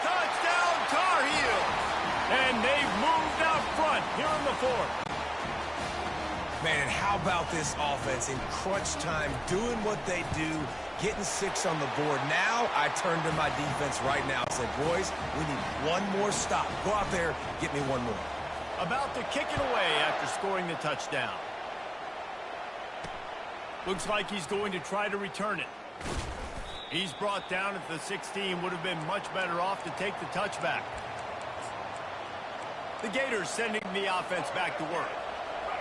Touchdown, Tar Heels. And they've moved out front here in the 4th. Man, and how about this offense in crunch time, doing what they do, getting 6 on the board. Now I turn to my defense right now and say, boys, we need one more stop. Go out there, get me one more. About to kick it away after scoring the touchdown. Looks like he's going to try to return it. He's brought down at the 16. Would have been much better off to take the touchback. The Gators sending the offense back to work.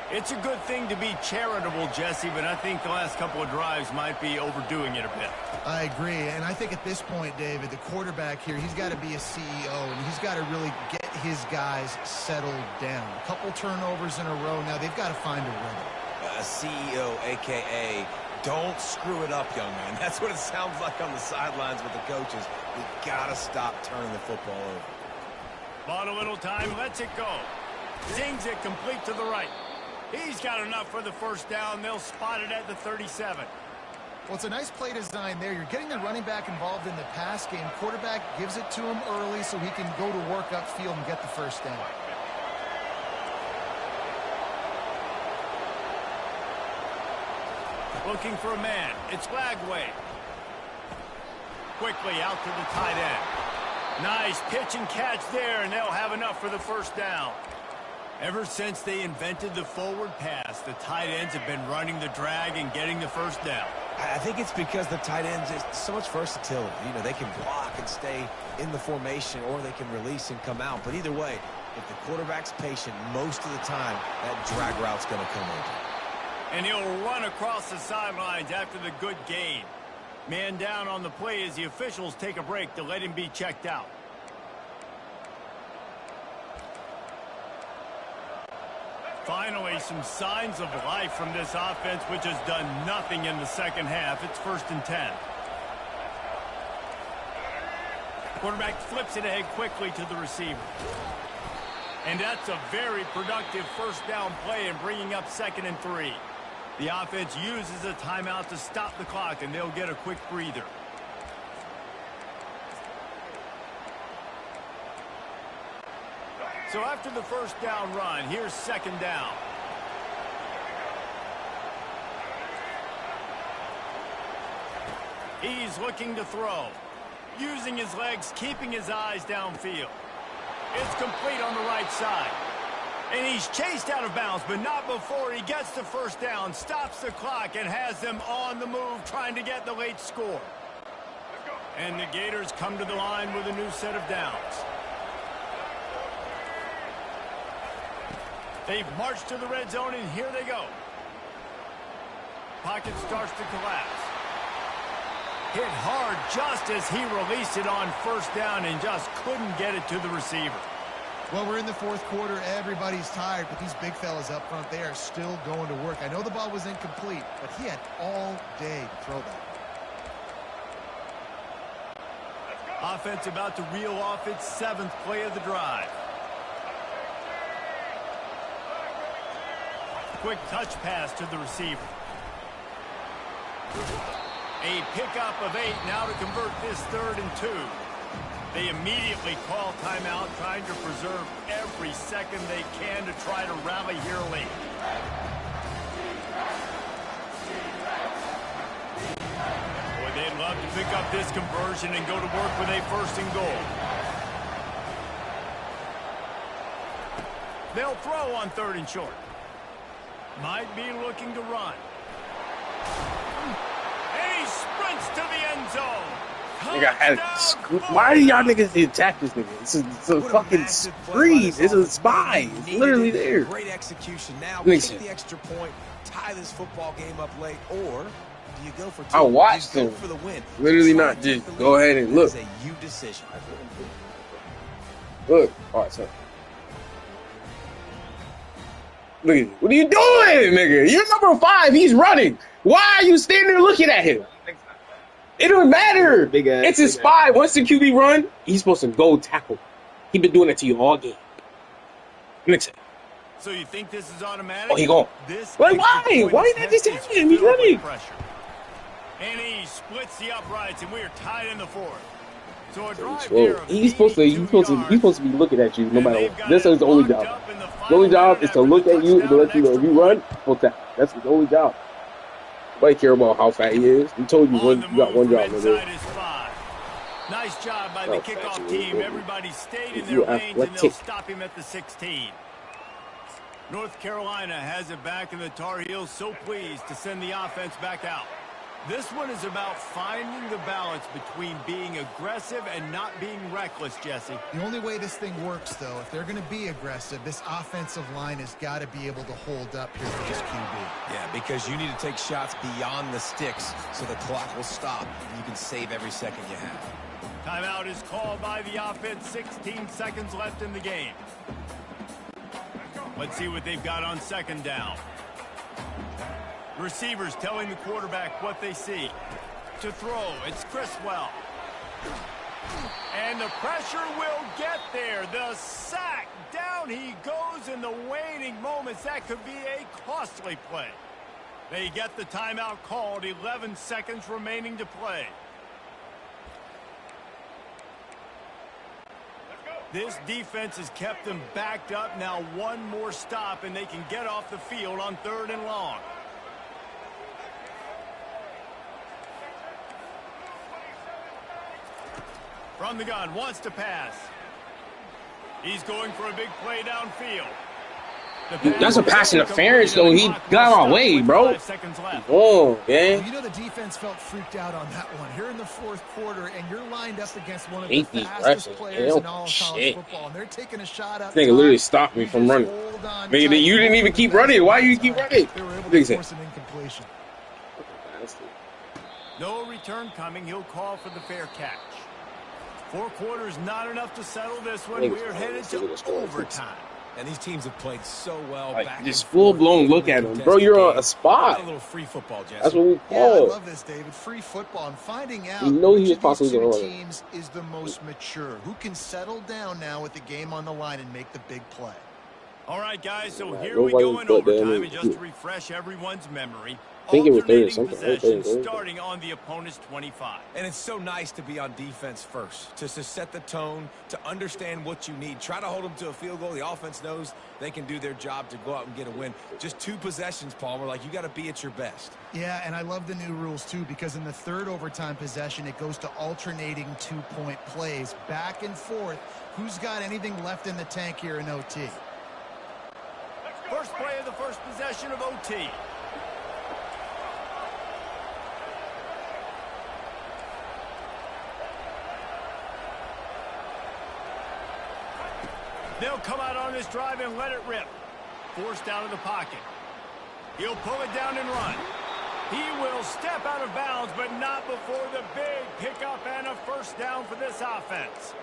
It's a good thing to be charitable, Jesse, but I think the last couple of drives might be overdoing it a bit. I agree, and I think at this point, David, the quarterback here, he's got to be a CEO, and he's got to really get his guys settled down. A couple turnovers in a row now. They've got to find a rhythm. A CEO, a.k.a. don't screw it up, young man. That's what it sounds like on the sidelines with the coaches. We've got to stop turning the football over. Bought a little time, lets it go. Zings it complete to the right. He's got enough for the first down. They'll spot it at the 37. Well, it's a nice play design there. You're getting the running back involved in the pass game. Quarterback gives it to him early so he can go to work upfield and get the first down. Looking for a man. It's Lagway. Quickly out to the tight end. Nice pitch and catch there, and they'll have enough for the first down. Ever since they invented the forward pass, the tight ends have been running the drag and getting the first down. I think it's because the tight ends is so much versatility. You know, they can block and stay in the formation, or they can release and come out. But either way, if the quarterback's patient, most of the time, that drag route's going to come in. And he'll run across the sidelines after the good gain. Man down on the play as the officials take a break to let him be checked out. Finally, some signs of life from this offense, which has done nothing in the second half. It's 1st and 10. Quarterback flips it ahead quickly to the receiver. And that's a very productive first down play and bringing up 2nd and 3. The offense uses a timeout to stop the clock, and they'll get a quick breather. So after the first down run, here's 2nd down. He's looking to throw. Using his legs, keeping his eyes downfield. It's complete on the right side. And he's chased out of bounds, but not before he gets the first down, stops the clock, and has them on the move trying to get the late score. And the Gators come to the line with a new set of downs. They've marched to the red zone, and here they go. Pocket starts to collapse. Hit hard just as he released it on first down and just couldn't get it to the receiver. Well, we're in the 4th quarter. Everybody's tired, but these big fellas up front, they are still going to work. I know the ball was incomplete, but he had all day to throw that. Offense about to reel off its 7th play of the drive. Quick touch pass to the receiver. A pickup of 8 now to convert this 3rd and 2. They immediately call timeout, trying to preserve every second they can to try to rally here late. Boy, they'd love to pick up this conversion and go to work with a 1st and goal. They'll throw on 3rd and short. Might be looking to run. And he sprints to the end zone. Why do y'all niggas attack this nigga? It's a fucking screen. It's a spy. It's literally there. Great execution. Now kick the extra point, tie this football game up late, or do you go for 2? I watched them. For the win. Literally not. Just go ahead and look. It's a you decision. Look. All right, so. Look at you. What are you doing, nigga? You're number 5. He's running. Why are you standing there looking at him? It don't matter. It's a spy. Once the QB run, he's supposed to go tackle. He been doing that to you all game. Mix it. So you think this is automatic? Oh, he gone. Why? Why not just hit him? He's running. And he splits the uprights, and we are tied in the 4th. So a drive he's supposed to be looking at you no matter what. This is the only job. The only job is to look at you and to let you know if you run, full tackle. That's his only job. Nobody care about how fat he is. He told you you got one job, nigga. Nice job by the kickoff team. Everybody stayed in their lanes, and they'll stop him at the 16. North Carolina has it back, and the Tar Heels so pleased to send the offense back out. This one is about finding the balance between being aggressive and not being reckless, Jesse. The only way this thing works, though, if they're going to be aggressive, this offensive line has got to be able to hold up here for this QB. Yeah, because you need to take shots beyond the sticks so the clock will stop and you can save every second you have. Timeout is called by the offense. 16 seconds left in the game. Let's see what they've got on second down. Receivers telling the quarterback what they see. To throw, it's Criswell. And the pressure will get there. The sack. Down he goes in the waning moments. That could be a costly play. They get the timeout called. 11 seconds remaining to play. This defense has kept them backed up. Now one more stop, and they can get off the field on 3rd and long. From the gun, wants to pass. He's going for a big play downfield. That's a pass interference, though. He got my way, bro. Oh, man. You know the defense felt freaked out on that one. You're in the 4th quarter, and you're lined up against one of the fastest players in all of college football. And they're taking a shot up. This nigga literally stopped me from running. Man, you didn't even keep running. Why you keep running? They were able to force an incompletion. No return coming. He'll call for the fair catch. 4 quarters not enough to settle this one. We're headed to overtime. And these teams have played so well. Like, just full-blown look at him. Bro, you're on a spot. A little free football, Jesse. That's what we call Yeah, I it. love this, David. Free football. And finding out You know he which was of possibly these gonna two run it. teams is the most mature. Who can settle down now with the game on the line and make the big play. All right, guys, so Yeah, here we go in nobody but overtime. them. And just to refresh everyone's memory, I think it was 30 alternating something. possession starting on the opponent's 25. And it's so nice to be on defense first, to set the tone, to understand what you need. Try to hold them to a field goal. The offense knows they can do their job to go out and get a win. Just 2 possessions, Palmer. Like, you got to be at your best. Yeah, and I love the new rules, too, because in the 3rd overtime possession, it goes to alternating 2-point plays, back and forth. Who's got anything left in the tank here in OT? First play of the first possession of OT. They'll come out on this drive and let it rip. Forced out of the pocket. He'll pull it down and run. He will step out of bounds, but not before the big pickup and a first down for this offense.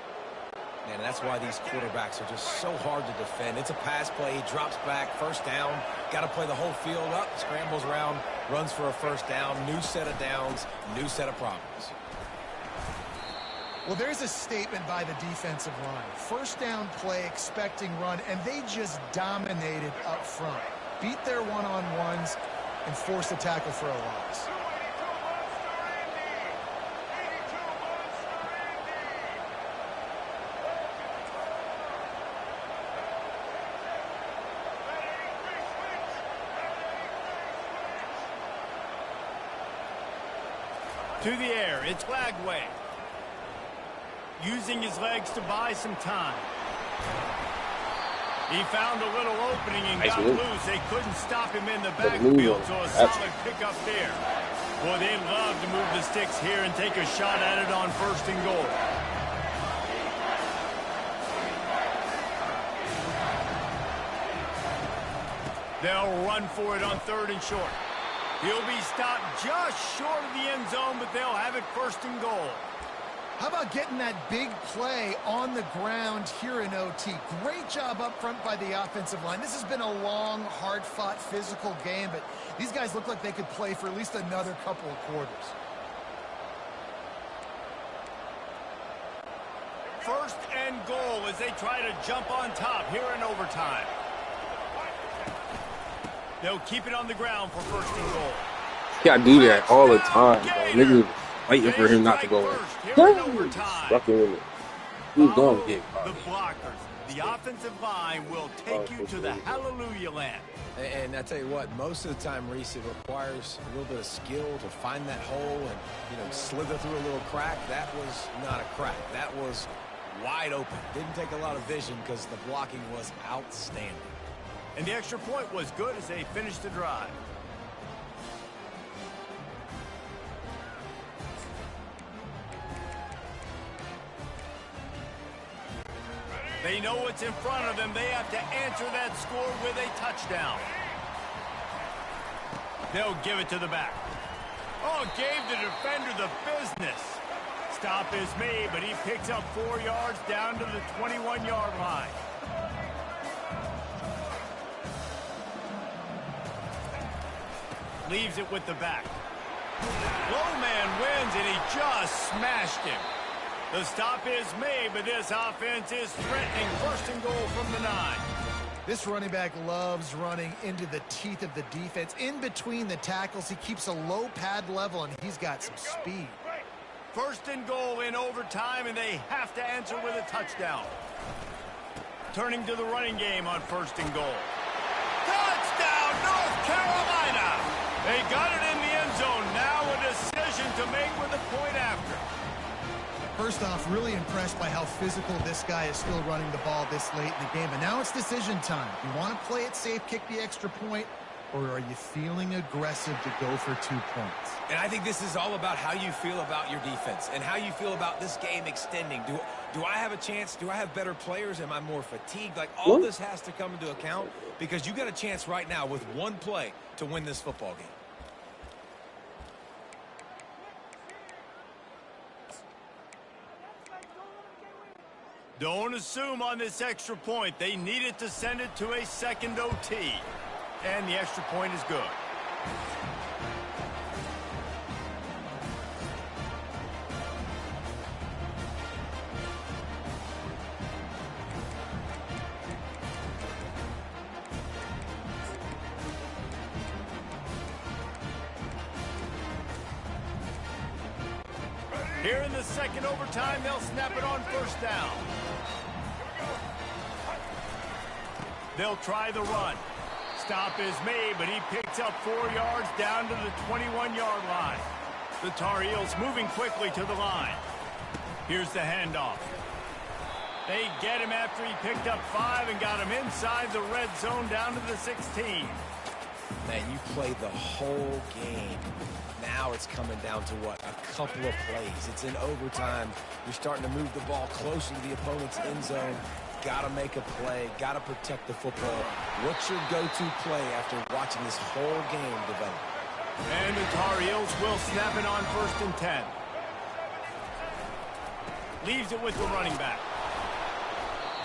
Man, that's why these quarterbacks are just so hard to defend. It's a pass play. He drops back. First down. Got to play the whole field up. Scrambles around. Runs for a first down. New set of downs. New set of problems. Well, there's a statement by the defensive line. First down play, expecting run, and they just dominated up front. Beat their one-on-ones and forced the tackle for a loss. To the air, it's Lagway. Using his legs to buy some time. He found a little opening and got loose. They couldn't stop him in the backfield, so a solid pickup there. Boy, they'd love to move the sticks here and take a shot at it on 1st and goal. They'll run for it on 3rd and short. He'll be stopped just short of the end zone, but they'll have it 1st and goal. How about getting that big play on the ground here in OT? Great job up front by the offensive line. This has been a long, hard-fought, physical game, but these guys look like they could play for at least another couple of quarters. 1st and goal as they try to jump on top here in overtime. They'll keep it on the ground for 1st and goal. Yeah, I do that all the time, bro. Niggas waiting for him not to go in. Fucking with it. He's going to get caught. The blockers, the offensive line will take you to the hallelujah land. And I tell you what, most of the time, Reese, it requires a little bit of skill to find that hole and, slither through a little crack. That was not a crack. That was wide open. Didn't take a lot of vision because the blocking was outstanding. And the extra point was good as they finished the drive. They know what's in front of them. They have to answer that score with a touchdown. They'll give it to the back. Oh, gave the defender the business. Stop is made, but he picks up 4 yards down to the 21-yard line. Leaves it with the back. Low man wins, and he just smashed him. The stop is made, but this offense is threatening. First and goal from the 9. This running back loves running into the teeth of the defense. In between the tackles, he keeps a low pad level, and he's got some speed. First and goal in overtime, and they have to answer with a touchdown. Turning to the running game on first and goal. Touchdown, North Carolina! They got it in the end zone. Now a decision to make with a point after. First off, really impressed by how physical this guy is still running the ball this late in the game. And now it's decision time. You want to play it safe, kick the extra point, or are you feeling aggressive to go for 2 points? And I think this is all about how you feel about your defense and how you feel about this game extending. Do I have a chance? Do I have better players? Am I more fatigued? Like, all this has to come into account because you got a chance right now with one play to win this football game. Don't assume on this extra point. They needed to send it to a second OT. And the extra point is good. Here in the second overtime, they'll snap it on first down. They'll try the run. Stop is made, but he picks up 4 yards down to the 21-yard line. The Tar Heels moving quickly to the line. Here's the handoff. They get him after he picked up 5 and got him inside the red zone down to the 16. Man, you played the whole game. Now it's coming down to what? A couple of plays. It's in overtime. You're starting to move the ball closer to the opponent's end zone. Got to make a play. Got to protect the football. What's your go-to play after watching this whole game develop? And the Tar Heels will snap it on first and 10. Leaves it with the running back.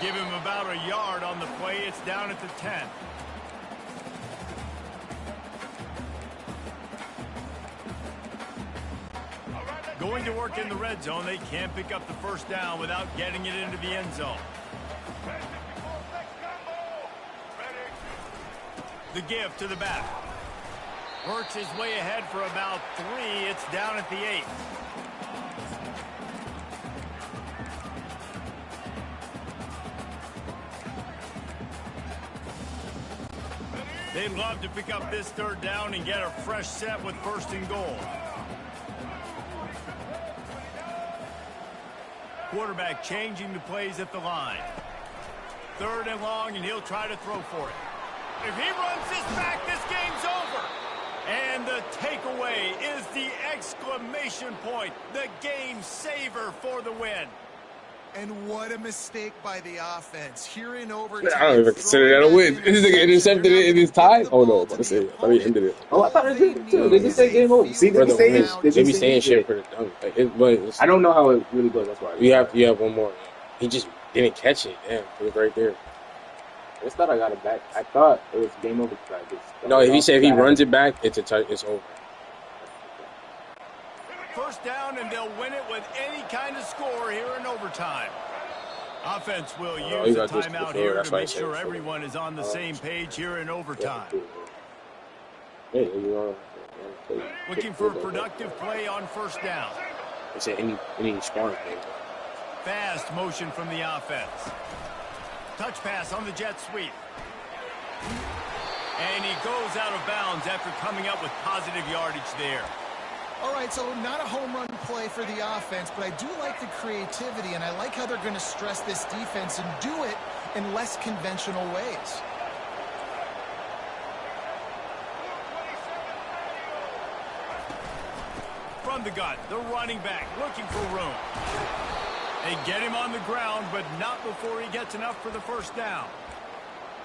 Give him about a yard on the play. It's down at the 10. Going to work in the red zone. They can't pick up the first down without getting it into the end zone. The give to the back. Works his way ahead for about 3. It's down at the 8. They'd love to pick up this third down and get a fresh set with first and goal. Quarterback changing the plays at the line. Third and long, and he'll try to throw for it. If he runs this back, this game's over. And the takeaway is the exclamation point, the game saver for the win. And what a mistake by the offense. Here in overtime. I don't even consider that a win. This nigga intercepted it in his tie? Oh no, but I mean, ended it. Oh, I thought it did too. They just say game over. See, they be saying shit for the dunk. Like, I don't know how it really goes. That's why. You have one more. He just didn't catch it. Damn, it was right there. I just thought I got it back. I thought it was game over. No, if he runs it back, it's over. First down, and they'll win it with any kind of score here in overtime. Offense will use a timeout here to make sure everyone is on the same page here in overtime. Looking for a productive play on first down. I said any scoring play. Fast motion from the offense. Touch pass on the jet sweep. And he goes out of bounds after coming up with positive yardage there. All right, so not a home run play for the offense, but I do like the creativity, and I like how they're going to stress this defense and do it in less conventional ways. from the gun. The running back looking for room. They get him on the ground, but not before he gets enough for the first down.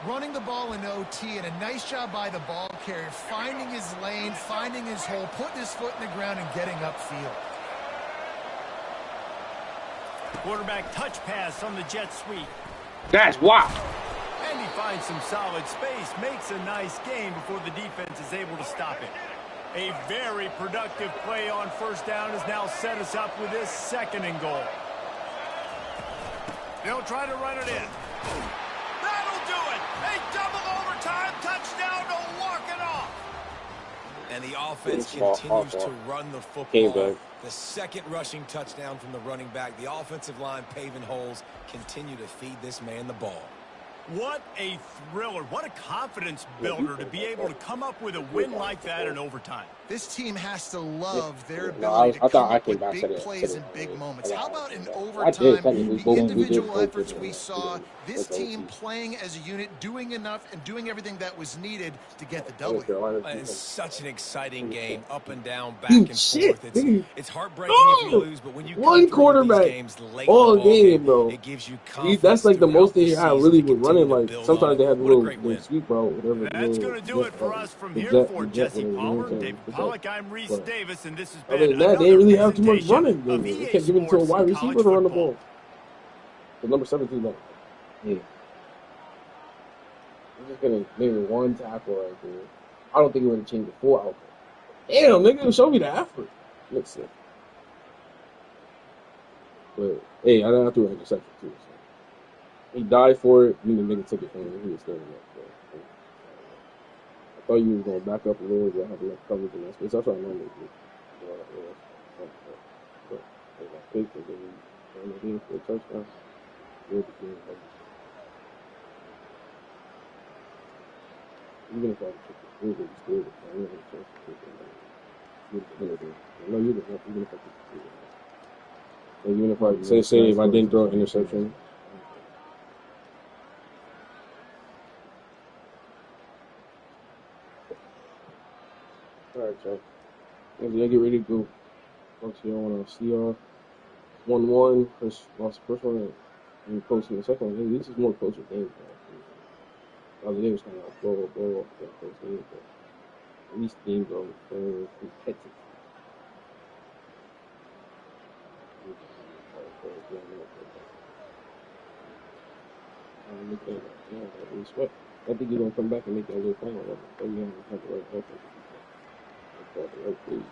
Running the ball in OT, and a nice job by the ball carrier, finding his lane, finding his hole, putting his foot in the ground, and getting upfield. Quarterback touch pass on the jet sweep. That's wild. And he finds some solid space, makes a nice gain before the defense is able to stop it. A very productive play on first down has now set us up with this 2nd and goal. They'll try to run it in. That'll do it. A double overtime touchdown to walk it off. And the offense continues to run the football. The 2nd rushing touchdown from the running back. The offensive line paving holes, continue to feed this man the ball. What a thriller. What a confidence builder to be able to come up with a win like that in overtime. This team has to love their ability to come up with big plays and big moments. How about in overtime, the individual efforts we saw, this team playing as a unit, doing enough and doing everything that was needed to get the W. It's such an exciting game, up and down, back and forth. It's heartbreaking if you lose, but when you one quarterback these games late all in the game, bro. It gives you confidence. That's like the most they had really was running. Like sometimes they had a little sweep, bro. That's going to do it for us from here for Jesse Palmer, David Pollack. I'm Reese Davis, and this has been other than that, they didn't really have too much running. They kept giving it to a wide receiver to run the ball. The number 17, though. Yeah. I'm just gonna maybe one tackle right there. I don't think it would have changed the full outcome. Damn, nigga, show me the effort. Let's see. But hey, I threw an interception too. So. He died for it. The nigga took it from him. He was standing up. So. I thought you was gonna back up a little bit, have enough coverage in that space. That's what I normally do. But I picked it, and then for a touchdown. Even if I took the field, it's still the plan. Even if I took the even if I say if I didn't throw an interception. All right, y'all. Y'all get ready to go. Obviously, I want to see y'all 1-1. Chris lost the first one, and close in the second one. This is more closer games. The other day was kind of like blow off that close game, but at least games are competitive. Respect. I think you're gonna come back and make that little final level. So you don't have the right effort. The right please.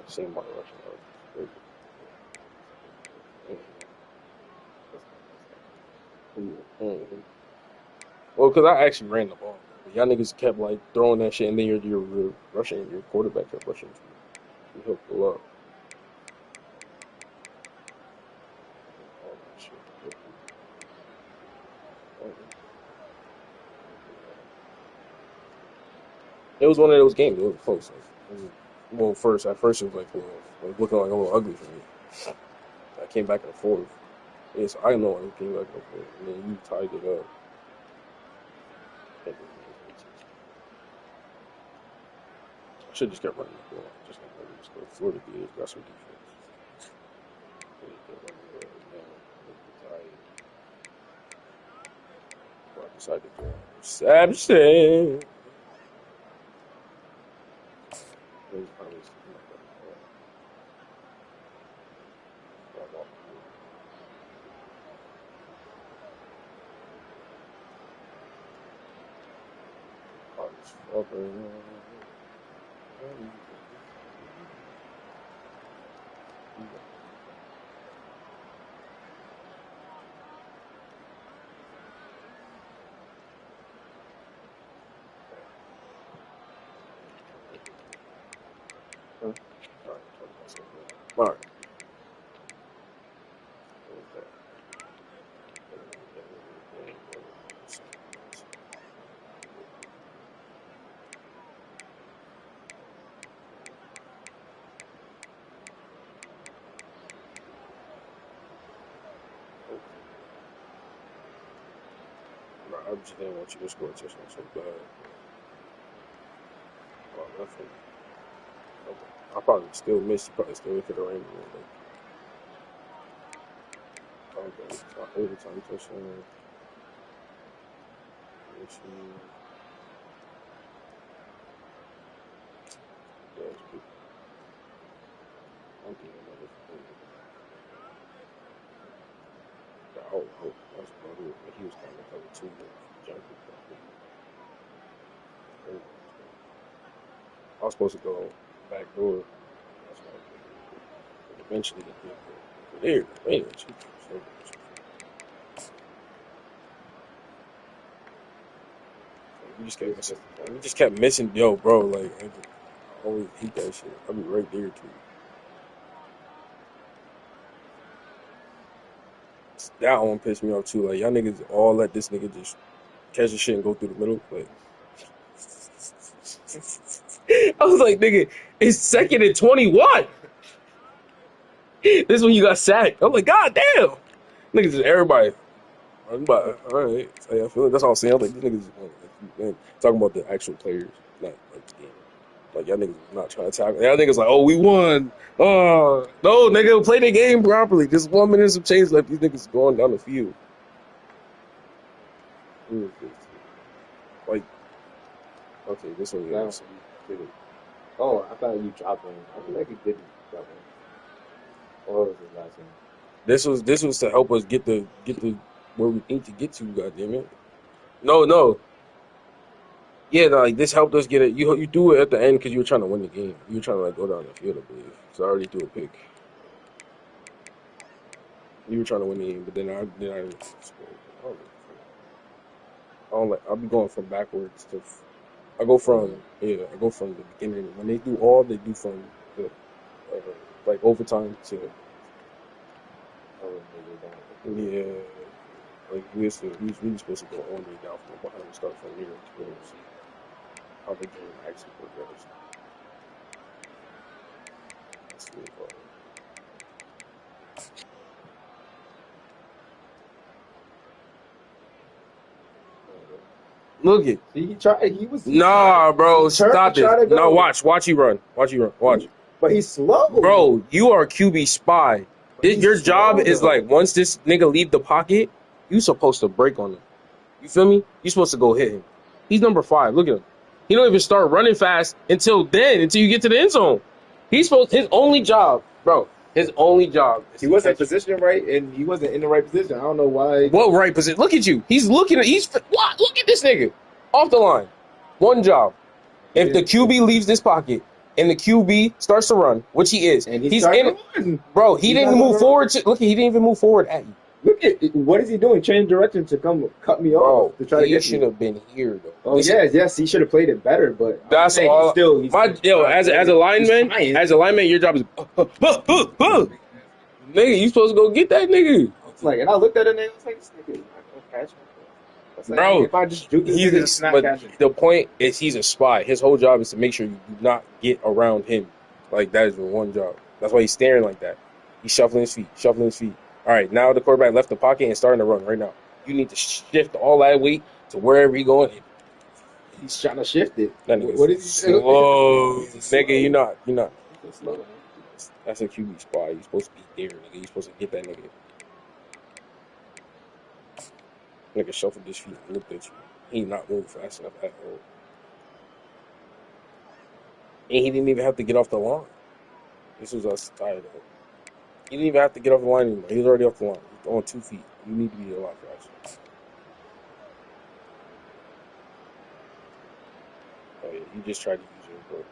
Same money rushing. Well, because I actually ran the ball. Y'all niggas kept like throwing that shit, and then you're rushing. Your quarterback kept rushing. You helped a lot. It was one of those games. It was close. Well, at first it was like looking like a little ugly for me. I came back in the fourth. Yeah, so I know I came back in the fourth, and then you tied it up. I should just kept running the ball. Just go Florida Gators got some defense. I decided to go Samson. All right. I just didn't want you to score a touchdown so bad. Oh, nothing. I probably still missed. You probably still could have ran it. Okay, it's not overtime touchdown. Let's see. That's good. I'm thinking another thing. Oh, that's about it. He was kind of cover two. Jumping. I was supposed to go back door. That's why I did. But eventually, there. Man, we just kept missing. Yo, bro, like I always hate that shit. I'll be right there too. That one pissed me off too. Like y'all niggas all let this nigga just catch the shit and go through the middle. Like I was like, nigga, it's 2nd and 21. This is when you got sacked. I'm like, god damn. Niggas just everybody. But all right, so I feel like that's all I'm saying. I was like, these niggas man, talking about the actual players, not like the game. Like y'all niggas not trying to tackle. Y'all niggas like, oh, we won. No, nigga, play the game properly. Just 1 minute of change left. These niggas going down the field. Like, okay, this one. Now, oh, I thought you dropped one. I feel like you didn't drop one. Or was it last one? This was to help us get the where we need to get to. Goddamn it! No. Yeah, no, like this helped us get it. You do it at the end because you were trying to win the game. You were trying to like go down the field, I believe. So I already threw a pick. You were trying to win the game, but then I I'll be going from backwards to. I go from the beginning. When they do all, they do from the like overtime to. Yeah, like we was really supposed to go all the way down from behind and start from here to see how the game actually progressed. Look it. He tried. He was. Nah, bro. Stop it. No, watch you run. Watch. But he's slow. Bro, you are a QB spy. Your job is like once this nigga leave the pocket, you supposed to break on him. You feel me? You supposed to go hit him. He's number 5. Look at him. He don't even start running fast until you get to the end zone. His only job, bro. His only job. He wasn't positioned right, and he wasn't in the right position. I don't know why. What right position? Look at you. Look at this nigga. Off the line. One job. If the QB leaves this pocket and the QB starts to run, which he is, and he's in it. Bro, he didn't move forward. He didn't even move forward at you. Look at what is he doing? Change direction to come cut me off to try to get. He should have been here though. Oh yes, he should have played it better. But that's all. He's as a lineman, your job is nigga. You supposed to go get that nigga. It's like, and I looked at it and I was like, this nigga is not gonna catch me. Bro, if I just juke this nigga, but the point is he's a spy. His whole job is to make sure you do not get around him. Like that is your one job. That's why he's staring like that. He's shuffling his feet. All right, now the quarterback left the pocket and starting to run right now. You need to shift all that weight to wherever he's going. He's trying to shift it. What is he slow? Nigga, you're not. Slow. That's a QB spy. You're supposed to be there, nigga. You're supposed to get that nigga. Nigga shuffled his feet and looked at you. He's not moving fast enough at all. And he didn't even have to get off the line. This was us tired of. He didn't even have to get off the line anymore. He was already off the line. He's on 2 feet. You need to be a lot faster. Oh yeah, he just tried to use your foot.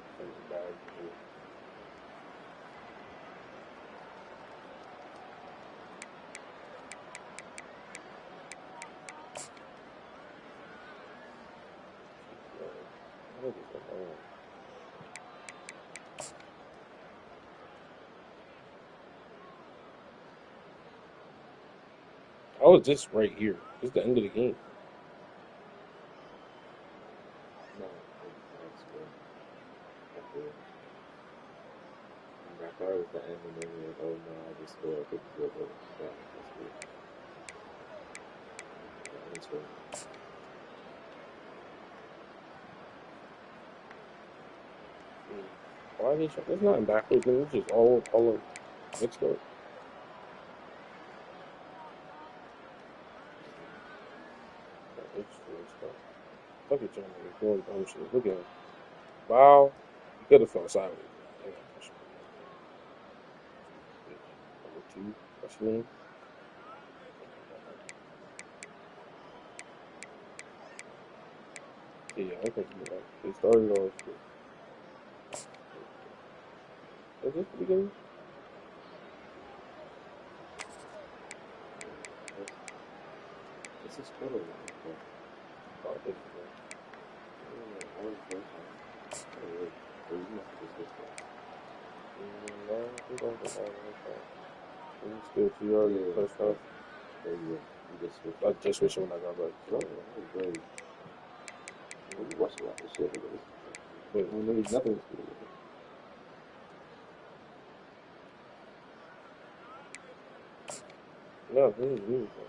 How is this right here? This is the end of the game. No, that's good. I thought it was the end, and then we were like, oh no, I just scored. I could go. That's good. That's good. Why are they trying? It's not backwards, it's just all mixed up. Look at y'all niggas doing dumb shit. Look at him. Wow. He could have fell sideways. Number 2, freshman. Yeah, I think they started off. Was this the beginning? This is total. Oh, this is Still 2 already first off. I just wish when I got back. Great. We watched a lot of shit. But when there was nothing to do with it. No, this is beautiful.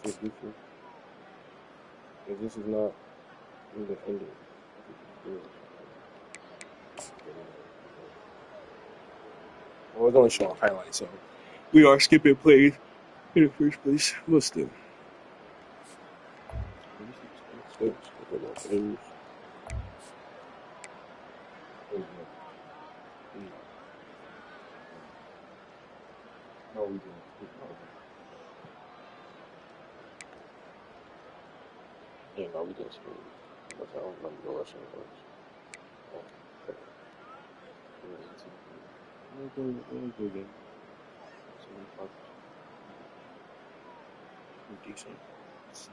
Shit, beautiful. This is not even ending. Well, it's only showing highlights, so we are skipping plays in the first place. But still. No, we didn't. Yeah, no, we didn't screw. But I don't remember the Russian words. Good game. Decent. See,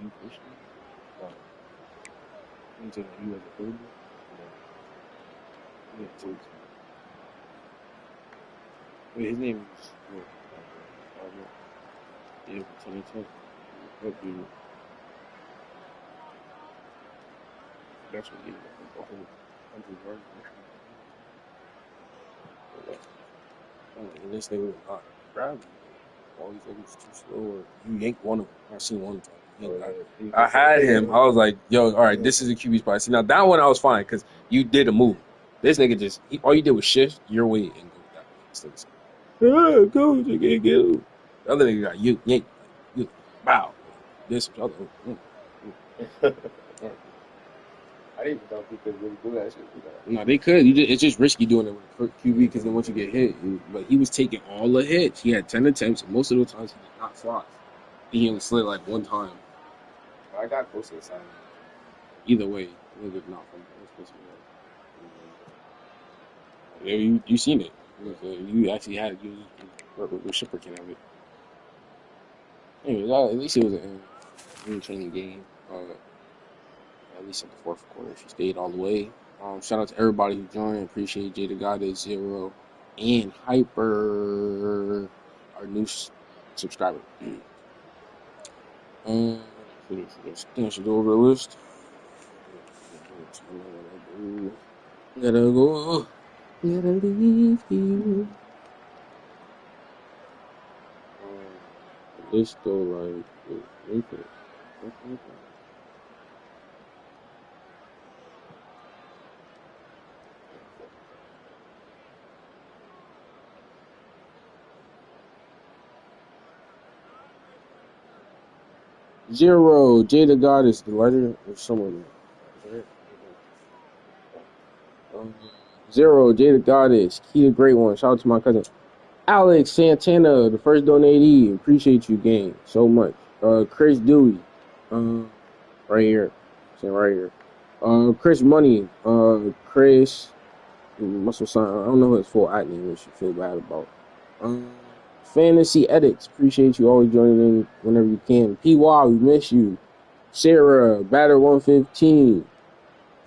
you personally? Until you as a third? Yeah, two. Wait, his name is yeah, 2010. What dude? That's what gave him the whole 100 yards. And this nigga was not grabbing. All these niggas too slow, or you yank one of them. I seen one time. I had him. I was like, yo, all right, this is a QB spot. See, now that one I was fine because you did a move. This nigga just, all you did was shift your way and go that way. Instead of saying, coach, I can't get him. The other nigga got you, yank, you, bow. This other. I didn't even know if he could really do that shit. No, they could. It's just risky doing it with QB because then once you get hit, but he was taking all the hits. He had 10 attempts, and most of the times he did not fly. He only slid like one time. I got close to the side. Either way, it was not from yeah, you seen it. You actually had you shipper can have it. Anyway, at least it was an entertaining game. At least in the fourth quarter, she stayed all the way. Shout out to everybody who joined. Appreciate Qdagod, Zero, and Hyper, our new subscriber. Let's go over the list. Gotta go. Gotta leave you. Let's go like. Zero, Qdagod is the lighter or somewhere there. Zero, Qdagod is Key the Great One. Shout out to my cousin Alex Santana, the first donatee. Appreciate you, gang, so much. Chris Dewey, right here, saying right here. Chris Money, Chris muscle sign. I don't know his full act name, which you feel bad about. Fantasy Edits, appreciate you always joining in whenever you can. PY, we miss you. Sarah, Batter 115,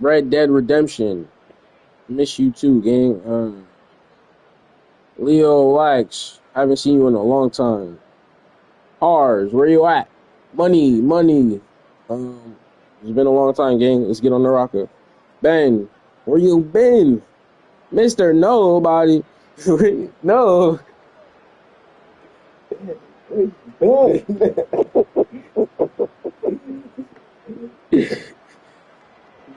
Red Dead Redemption, miss you too, gang. Leo Wax, haven't seen you in a long time. Hars, where you at? Money. It's been a long time, gang. Let's get on the rocker. Ben, where you been? Mr. Nobody. No.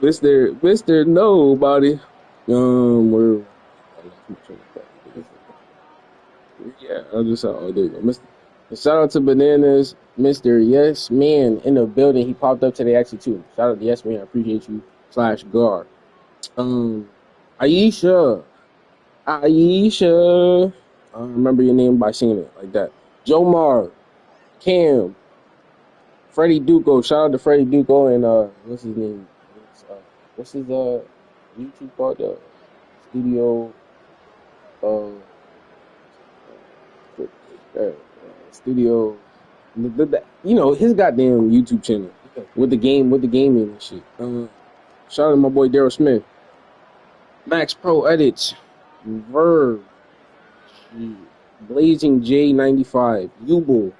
Mr. Nobody. Where? Yeah, I just saw. Oh, there you go, Mr. Shout out to Bananas, Mr. Yes Man in the building. He popped up today actually too. Shout out to Yes Man. I appreciate you. /guard. Aisha. I remember your name by singing it like that. Jomar, Cam, Freddie Duco. Shout out to Freddie Duco and what's his name? What's his YouTube called? Studio Studio. You know his goddamn YouTube channel with the gaming and shit. Shout out to my boy Daryl Smith, Max Pro Edits, Verb, Blazing J95, Ubel,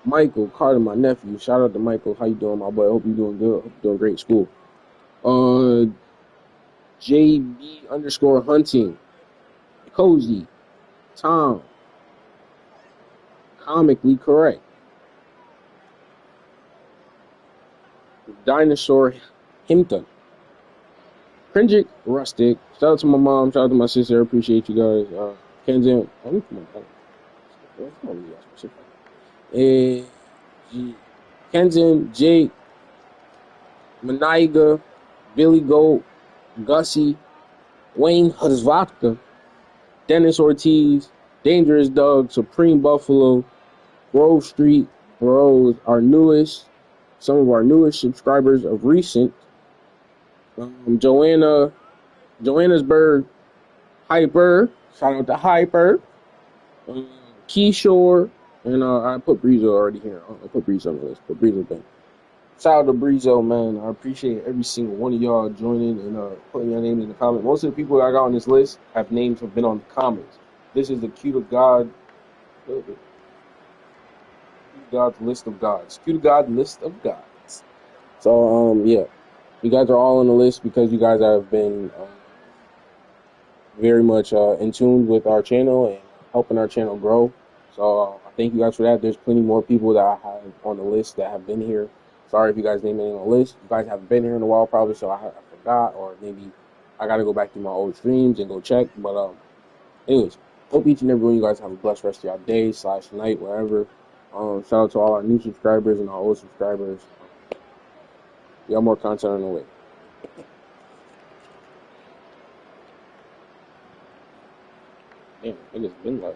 Michael Carter, my nephew. Shout out to Michael. How you doing, my boy? I hope you're doing good. Hope you're doing great at school. JB_hunting, Cozy, Tom, Comically Correct, Dinosaur Himpton, Kendrick Rustic. Shout out to my mom. Shout out to my sister. I appreciate you guys. Kenzan. Kenzan, Jake, Maniga, Billy Goat, Gussie, Wayne Huzvatka, Dennis Ortiz, Dangerous Doug, Supreme Buffalo, Grove Street, Rose, some of our newest subscribers of recent. Johannesburg, Hyper, shout out to Hyper, Keyshore, and I put Breezo already here. I put Breezo on the list. Put Breezo back. Shout out to Breezo, man. I appreciate every single one of y'all joining and putting your name in the comment. Most of the people I got on this list have been on the comments. This is the Qdagod list of gods. Qdagod list of gods. So yeah, you guys are all on the list because you guys have been very much in tune with our channel and helping our channel grow. So I thank you guys for that. There's plenty more people that I have on the list that have been here. Sorry if you guys named anything on the list. You guys haven't been here in a while probably, so I forgot, or maybe I got to go back to my old streams and go check. But anyways, hope each and every one of you guys have a blessed rest of your day / night, wherever. Shout out to all our new subscribers and our old subscribers. We got more content on the way. Damn, it has been like